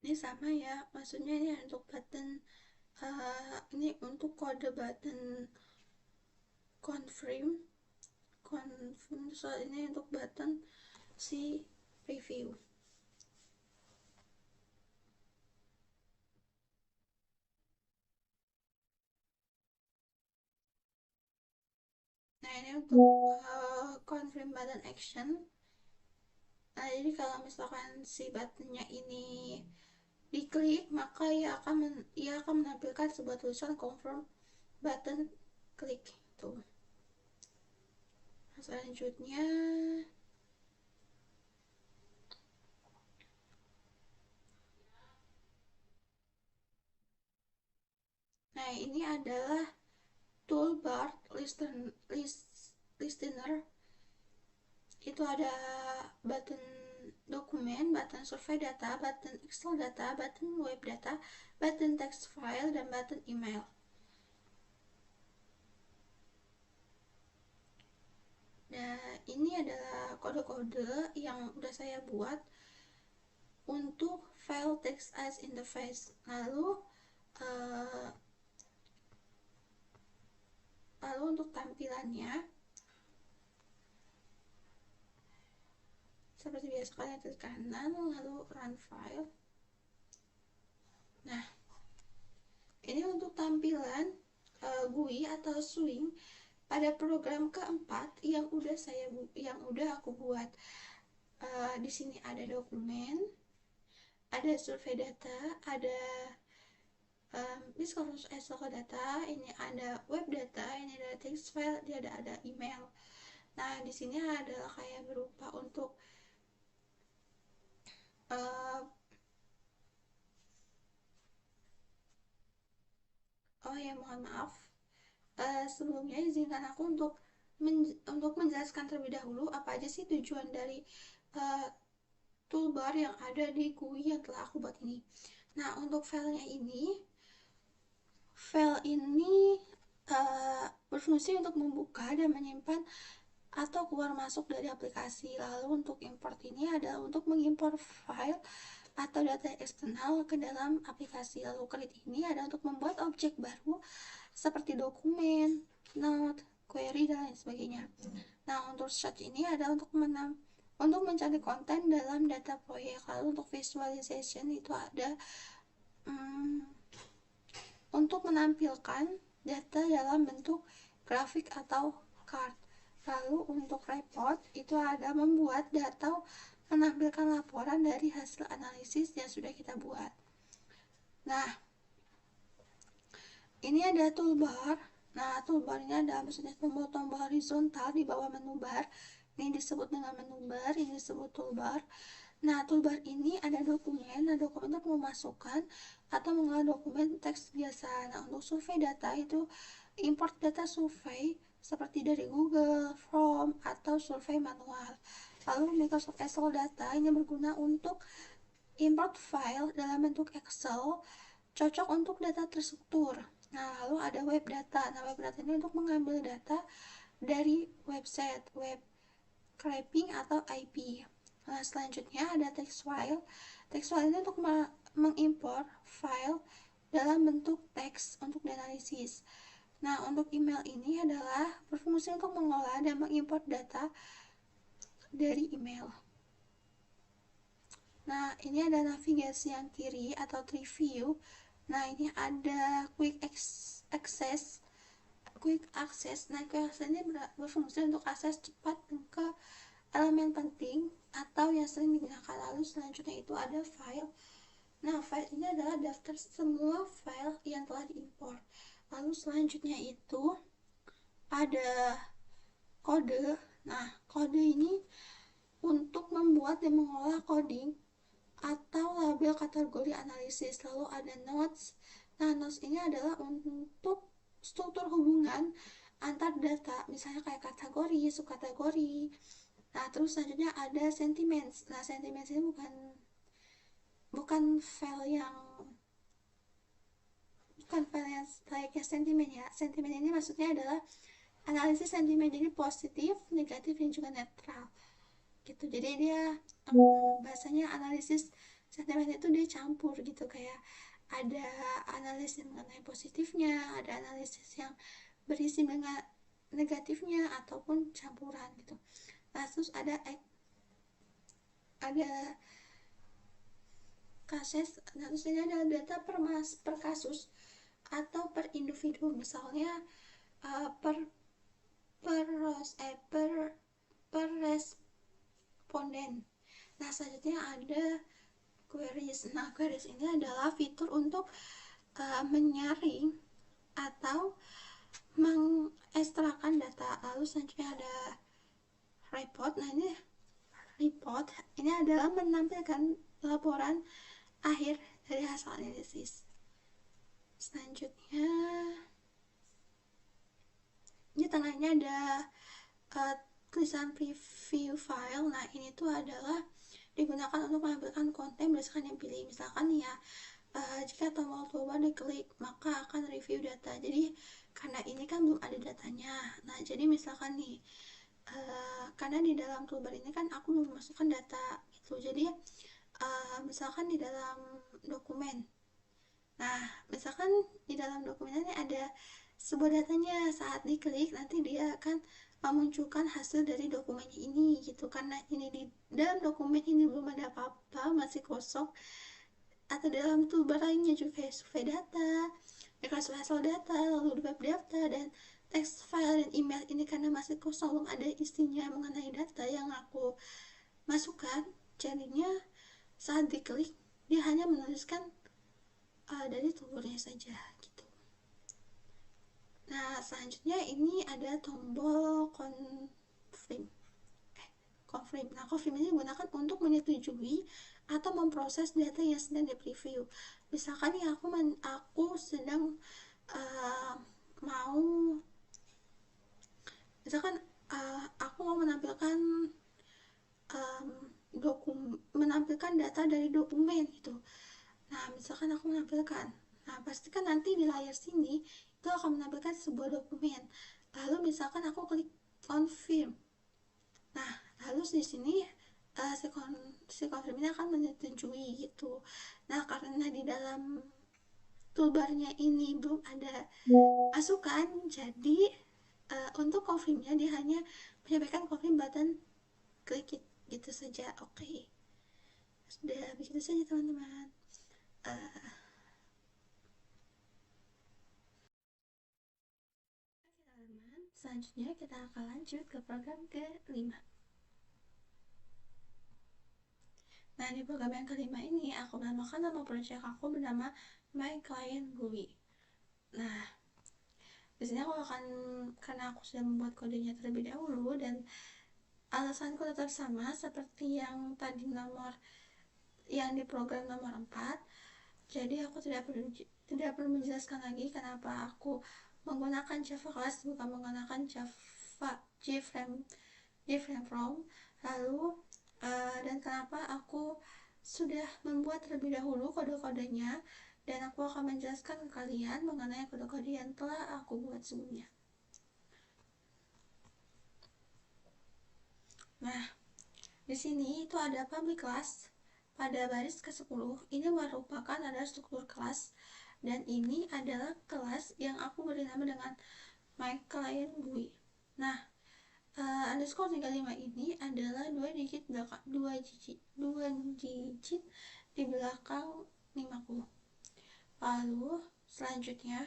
ini sama ya, maksudnya ini untuk button ini untuk kode button confirm, soal ini untuk button si preview. Nah, ini untuk confirm button action. Nah, jadi kalau misalkan si buttonnya ini diklik, maka ia akan menampilkan sebuah tulisan confirm button klik tuh. Nah, selanjutnya nah ini adalah toolbar listener. Itu ada button dokumen, button survei data, button Excel data, button web data, button text file, dan button email. Nah, ini adalah kode-kode yang udah saya buat untuk file text as interface. uh, lalu untuk tampilannya seperti biasa, kalian klik kanan lalu run file. Nah, ini untuk tampilan GUI atau swing pada program keempat yang udah aku buat. Di sini ada dokumen, ada survei data, ada ini kalau data, ini ada web data, ini ada text file, dia ada email. Nah, di sini adalah kayak berupa untuk uh, oh ya, mohon maaf. Sebelumnya izinkan aku untuk menjelaskan terlebih dahulu apa aja sih tujuan dari uh, toolbar yang ada di GUI yang telah aku buat ini. Nah, untuk file ini berfungsi untuk membuka dan menyimpan atau keluar masuk dari aplikasi. Lalu untuk import ini adalah untuk mengimpor file atau data eksternal ke dalam aplikasi. Lalu create ini adalah untuk membuat objek baru seperti dokumen, note, query, dan lain sebagainya. Nah, untuk search ini adalah untuk mencari konten dalam data proyek. Lalu untuk visualization itu ada untuk menampilkan data dalam bentuk grafik atau chart. Lalu untuk report itu ada membuat data, menampilkan laporan dari hasil analisis yang sudah kita buat. Nah, ini ada toolbar. Nah, toolbar ini ada maksudnya tombol-tombol horizontal di bawah menu bar. Ini disebut dengan menu bar, ini disebut toolbar. Nah, toolbar ini ada dokumen. Nah, dokumen itu memasukkan atau mengolah dokumen teks biasa. Nah, untuk survei data itu import data survei seperti dari Google Form atau survei manual. Lalu Microsoft Excel data ini berguna untuk import file dalam bentuk Excel, cocok untuk data terstruktur. Nah, lalu ada web data. Nah, web data ini untuk mengambil data dari website, web scraping atau IP. Nah, selanjutnya ada text file. Text file ini untuk mengimpor file dalam bentuk teks untuk dianalisis. Nah, untuk email ini adalah berfungsi untuk mengolah dan mengimpor data dari email. Nah, ini ada navigasi yang kiri atau tree view. Nah, ini ada access. Quick access. Nah, quick access ini berfungsi untuk akses cepat ke elemen penting atau yang sering digunakan. Lalu selanjutnya itu ada file. Nah, file ini adalah daftar semua file yang telah diimpor. Lalu selanjutnya itu ada kode. Nah, kode ini untuk membuat dan mengolah coding atau label kategori analisis. Lalu ada notes. Nah, notes ini adalah untuk struktur hubungan antar data, misalnya kayak kategori, subkategori. Nah, terus selanjutnya ada sentiments. Nah, sentiments ini bukan bukan file yang bukan file yang layaknya sentimen ya. Sentimen ini maksudnya adalah analisis sentimen, jadi positif, negatif, dan juga netral gitu. Jadi dia bahasanya analisis sentimen itu dia campur gitu, kayak ada analisis mengenai positifnya, ada analisis yang berisi dengan negatifnya ataupun campuran gitu. Nah, terus ada kasus. Nah, terus ini ada data per kasus atau per individu, misalnya per per per per responden. Nah, selanjutnya ada queries. Nah, queries ini adalah fitur untuk menyaring atau mengekstrakan data. Lalu selanjutnya ada report. Nah, ini report ini adalah menampilkan laporan akhir dari hasil analisis. Selanjutnya di tengahnya ada tulisan preview file. Nah, ini tuh adalah digunakan untuk menampilkan konten berdasarkan yang pilih. Misalkan ya, jika tombol toolbar diklik maka akan review data. Jadi karena ini kan belum ada datanya, nah jadi misalkan nih, karena di dalam toolbar ini kan aku belum memasukkan data gitu, jadi misalkan di dalam dokumen. Nah, misalkan di dalam dokumen ini ada sebuah datanya, saat diklik nanti dia akan memunculkan hasil dari dokumennya ini gitu. Karena ini di dalam dokumen ini belum ada apa-apa, masih kosong, atau dalam toolbar lainnya juga kayak survei data, rekayasa hasil data, lalu web data, dan text file dan email ini karena masih kosong, belum ada isinya mengenai data yang aku masukkan, jadinya saat diklik dia hanya menuliskan dari toolbarnya saja gitu. Nah, selanjutnya ini ada tombol confirm. Nah, confirm ini digunakan untuk menyetujui atau memproses data yang sedang di preview. Misalkan ya aku sedang uh, mau misalkan aku mau menampilkan um, menampilkan data dari dokumen gitu. Nah, misalkan aku menampilkan, nah pastikan nanti di layar sini itu akan menampilkan sebuah dokumen. Lalu misalkan aku klik confirm. Nah, lalu di sini si confirm ini akan menyetujui gitu. Nah, karena di dalam toolbarnya ini belum ada masukan, jadi untuk confirmnya dia hanya menyampaikan confirm button, klik gitu saja. Oke, sudah begitu saja teman-teman. uh, teman-teman, selanjutnya kita akan lanjut ke program kelima. Nah, di program yang kelima ini aku menamakan nama project aku bernama My Client GUI. Nah, di sini aku akan, karena aku sudah membuat kodenya terlebih dahulu dan alasanku tetap sama seperti yang tadi yang di program nomor 4. Jadi aku tidak perlu menjelaskan lagi kenapa aku menggunakan Java class bukan menggunakan Java JFrame from, lalu dan kenapa aku sudah membuat terlebih dahulu kode-kodenya, dan aku akan menjelaskan ke kalian mengenai kode-kode yang telah aku buat sebelumnya. Nah, di sini itu ada public class pada baris ke-10. Ini merupakan adalah struktur kelas, dan ini adalah kelas yang aku beri nama dengan My Client GUI. Nah, underscore 35 ini adalah dua digit di belakang 50. Lalu selanjutnya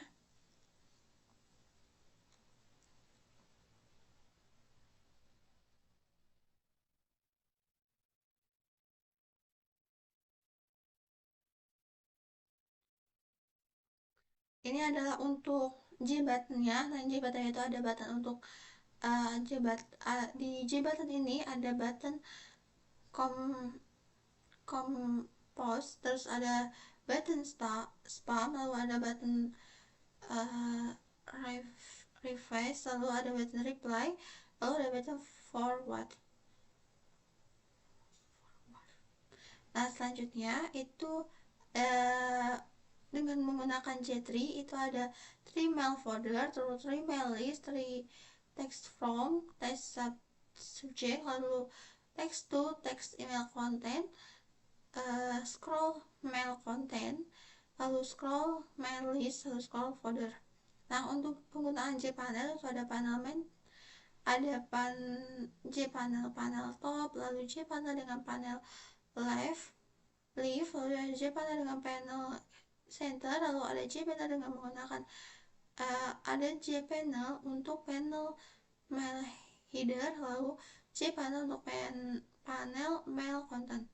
ini adalah untuk jbatnya. Nah, jbatnya itu ada button untuk di jbutton ini ada button com com post, terus ada button spam, lalu ada button uh, refresh, lalu ada button reply, lalu ada button forward. Nah, selanjutnya itu dengan menggunakan J3 itu ada 3 mail folder, terus 3 mail list, 3 text from, text subject, lalu text to, text email content, scroll mail content, lalu scroll mail list, lalu scroll folder. Nah, untuk penggunaan JPanel itu ada panel main, ada JPanel panel top, lalu JPanel dengan panel left, lalu ada JPanel dengan panel center, lalu ada JPanel dengan menggunakan ada JPanel untuk panel mail header, lalu JPanel untuk panel mail content.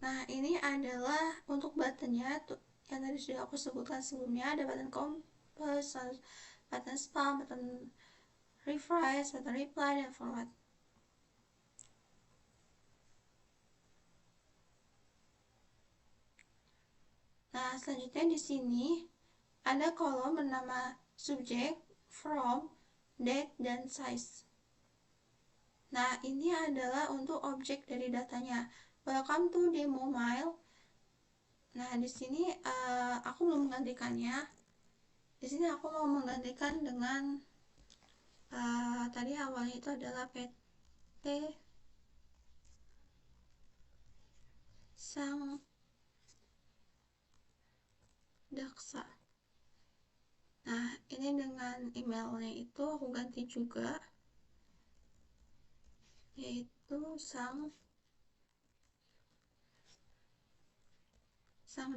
Nah, ini adalah untuk buttonnya yang tadi sudah aku sebutkan sebelumnya. Ada button compass, button spam, button refresh, button reply, dan forward. Nah, selanjutnya di sini ada kolom bernama subject, from, date, dan size. Nah, ini adalah untuk objek dari datanya. Welcome to demo mail. Nah, di sini aku belum menggantikannya. Di sini aku mau menggantikan dengan tadi awalnya itu adalah PT Sang Daksa. Nah, ini dengan emailnya itu aku ganti juga, yaitu Sang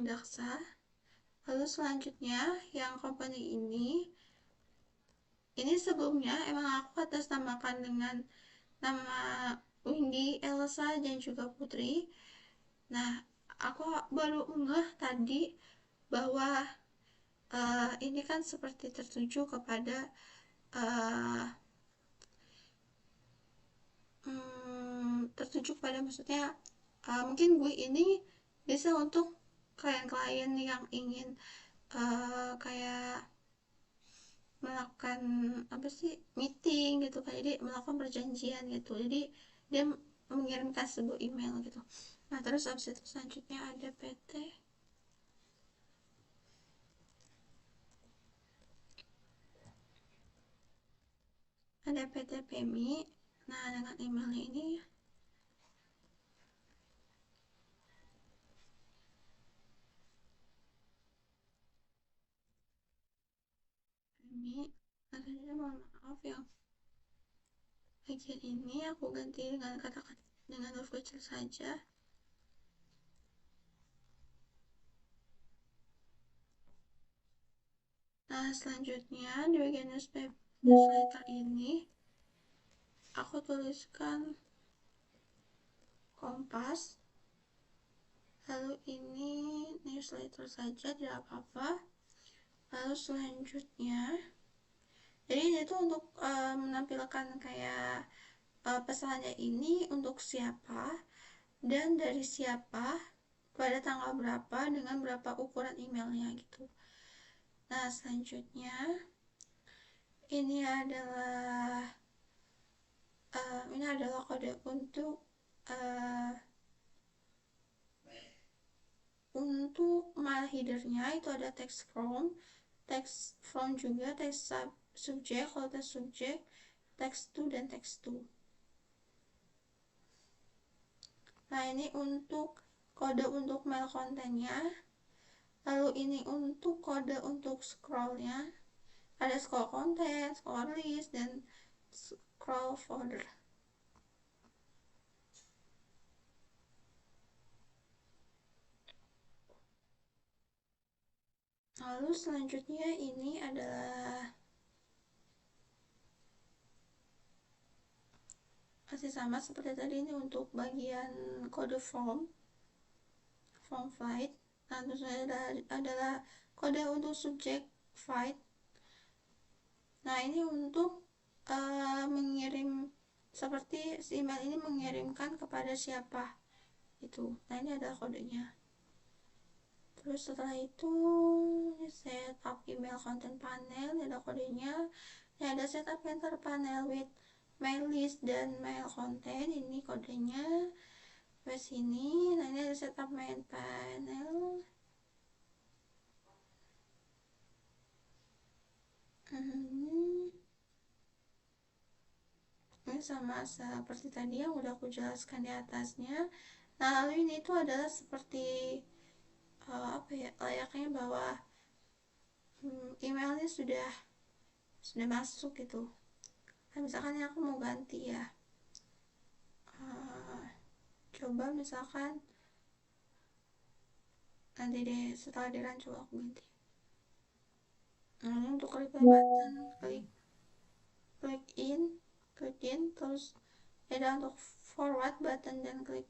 Daksa. Lalu selanjutnya yang company ini sebelumnya emang aku atas namakan dengan nama Windy, Elsa, dan juga Putri. Nah, aku baru ngeh tadi bahwa ini kan seperti tertuju kepada maksudnya mungkin gue ini bisa untuk klien-klien yang ingin kayak melakukan meeting gitu kan, jadi melakukan perjanjian gitu, jadi dia mengirimkan sebuah email gitu. Nah, terus abis itu selanjutnya ada PT PMI. Nah, dengan emailnya ini akhirnya mohon maaf ya, bagian ini aku ganti dengan kata-kata dengan huruf kecil saja. Nah, selanjutnya di bagian newsletter ini aku tuliskan Kompas, lalu ini newsletter saja, tidak apa-apa. Lalu selanjutnya, jadi ini tuh untuk menampilkan kayak pesannya ini untuk siapa dan dari siapa, pada tanggal berapa, dengan berapa ukuran emailnya gitu. Nah, selanjutnya ini adalah kode untuk mail headernya itu ada text from juga, text subject, kalau text subject, text to, dan text to. Nah, ini untuk kode untuk mail kontennya. Lalu ini untuk kode untuk scrollnya, ada scroll content, scroll list, dan scroll folder. Lalu selanjutnya ini adalah masih sama seperti tadi, ini untuk bagian kode form flight. Nah, terus adalah kode untuk subject flight. Nah, ini untuk mengirim seperti si email ini mengirimkan kepada siapa itu. Nah, ini adalah kodenya. Terus setelah itu setup email content panel, ini ada kodenya. Ini ada setup enter panel with mail list dan mail content, ini kodenya. Ke sini, nah ini ada setup main panel. Ini sama seperti tadi yang udah aku jelaskan di atasnya. Nah, lalu ini tuh adalah seperti apa ya, layaknya bahwa emailnya sudah masuk gitu. Nah, misalkan aku mau ganti ya, coba misalkan nanti deh setelah di run coba aku ganti. Nah, ini untuk reply button, klik in, terus ada untuk forward button dan klik.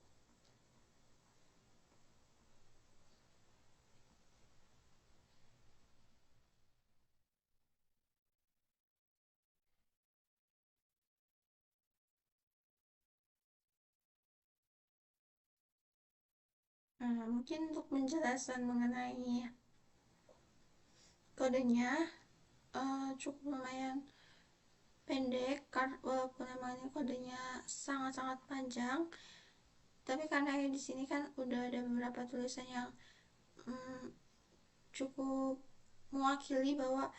Mungkin untuk penjelasan mengenai kodenya cukup lumayan pendek, walaupun emang ini kodenya sangat-sangat panjang, tapi karena di sini kan udah ada beberapa tulisan yang cukup mewakili bahwa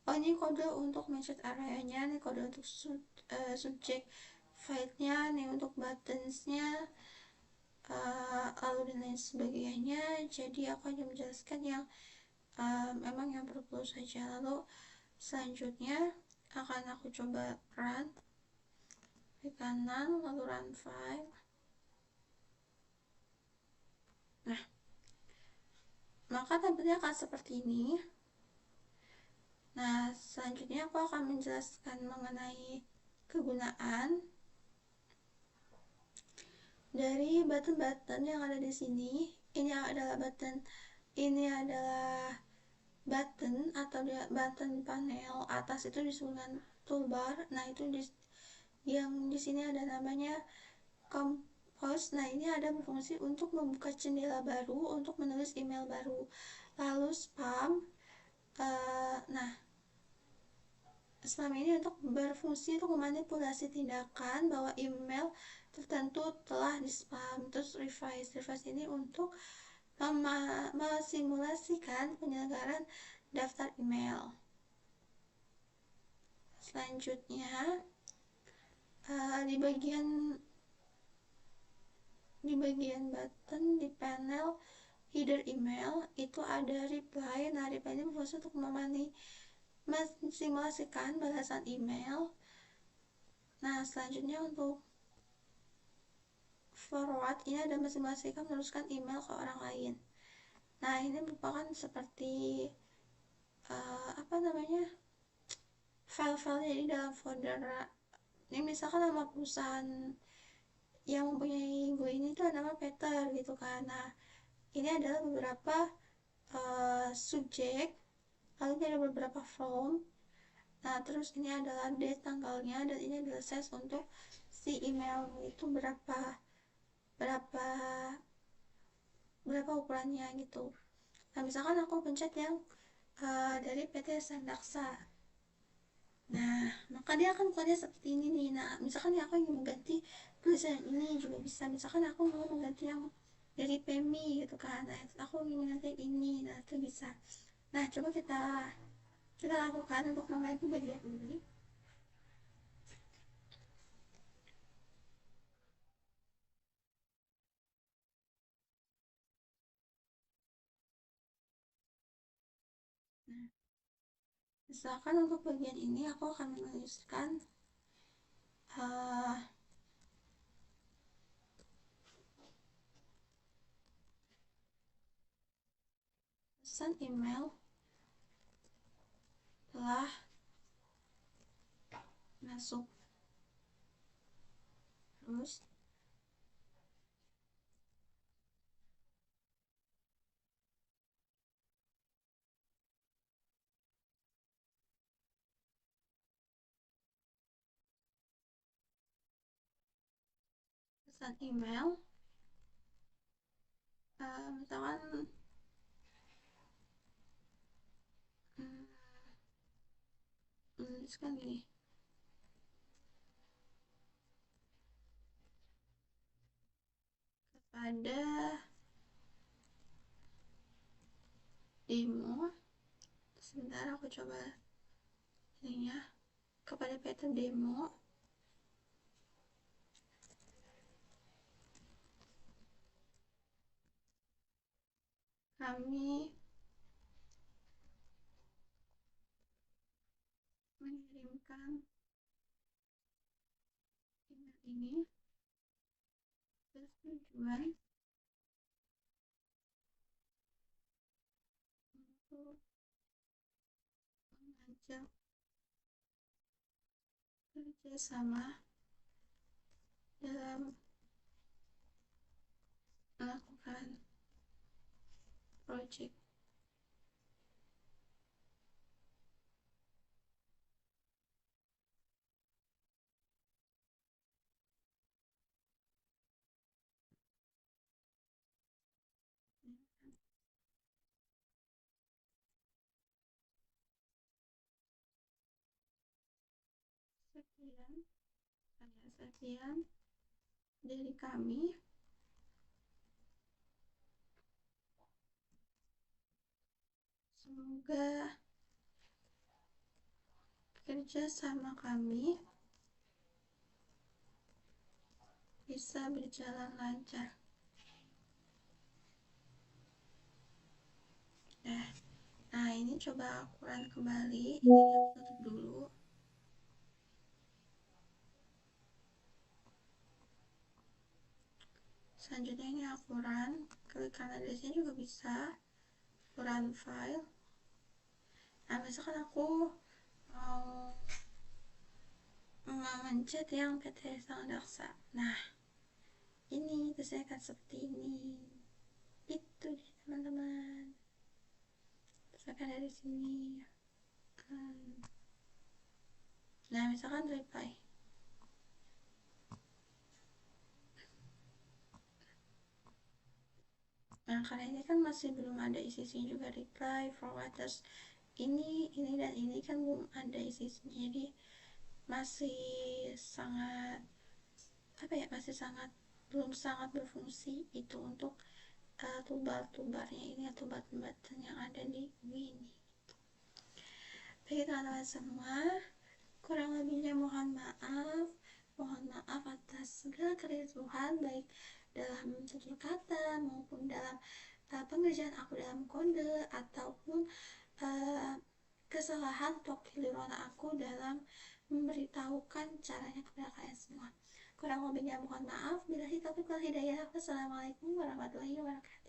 oh ini kode untuk message area-nya, ini kode untuk subject file-nya, ini untuk buttons-nya, lalu dan lain sebagainya. Jadi aku hanya menjelaskan yang memang yang perlu saja. Lalu selanjutnya akan aku coba run di kanan, lalu run file. Nah, maka tampilnya akan seperti ini. Nah, selanjutnya aku akan menjelaskan mengenai kegunaan dari button-button yang ada di sini. Ini adalah button atau button panel atas itu disebutkan toolbar. Nah, itu yang di sini ada namanya compose. Nah, ini ada berfungsi untuk membuka jendela baru, untuk menulis email baru. Lalu spam. Nah, spam ini untuk berfungsi untuk memanipulasi tindakan bahwa email tertentu telah di spam. Terus revise ini untuk mesimulasikan penyelenggaraan daftar email. Selanjutnya di bagian button di panel header email itu ada reply. Nah, reply ini berfungsi untuk mensimulasikan balasan email. Nah, selanjutnya untuk forward ini ada mensimulasikan meneruskan email ke orang lain. Nah, ini merupakan seperti file-file di dalam folder. Ini misalkan nama perusahaan yang mempunyai gue ini tuh nama Peter gitu kan. Nah, ini adalah beberapa subjek, lalu ini ada beberapa form. Nah, terus ini adalah date tanggalnya, dan ini adalah size untuk si email itu berapa ukurannya gitu. Nah, misalkan aku pencet yang dari PT Sandaksa. Nah, maka dia akan keluarnya seperti ini nih. Nah, misalkan aku ingin mengganti tulisan ini juga bisa. Misalkan aku mau mengganti yang dari PMI gitu kan. Nah, aku ingin mengganti ini. Nah, itu bisa. Nah, coba kita lakukan untuk mengganti bagian ini. Nah, misalkan untuk bagian ini aku akan menuliskan pesan email telah masuk. Terus pesan email, misalkan menuliskan gini, kepada demo, sebentar aku coba ininya, kepada Peter demo kami mengirimkan email ini bertujuan untuk mengajak kerjasama dalam melakukan project. Sekian dari kami, semoga kerja sama kami bisa berjalan lancar. Nah ini coba aku run kembali, ini aku tutup dulu. Selanjutnya ini aku run, klik kanan dari sini juga bisa, aku run file. Nah misalkan aku mau mencet yang PT Sang Daksa, nah ini terusnya akan seperti ini. Itu deh teman-teman, misalkan dari sini. Nah misalkan reply, nah karena ini kan masih belum ada isi-isinya juga, reply forwarders ini dan ini kan belum ada isi-isinya, jadi masih sangat masih sangat belum sangat berfungsi itu untuk toolbar-toolbarnya ini atau button-button yang ada di UI ini. Baik teman-teman semua, kurang lebihnya mohon maaf atas segala kericuhan baik dalam tutur kata maupun dalam pengerjaan aku dalam kode ataupun kesalahan atau keliruan aku dalam memberitahukan caranya kepada kalian semua. Kurang lebihnya mohon maaf. Billahi taufiq wal hidayah. Wassalamualaikum warahmatullahi wabarakatuh.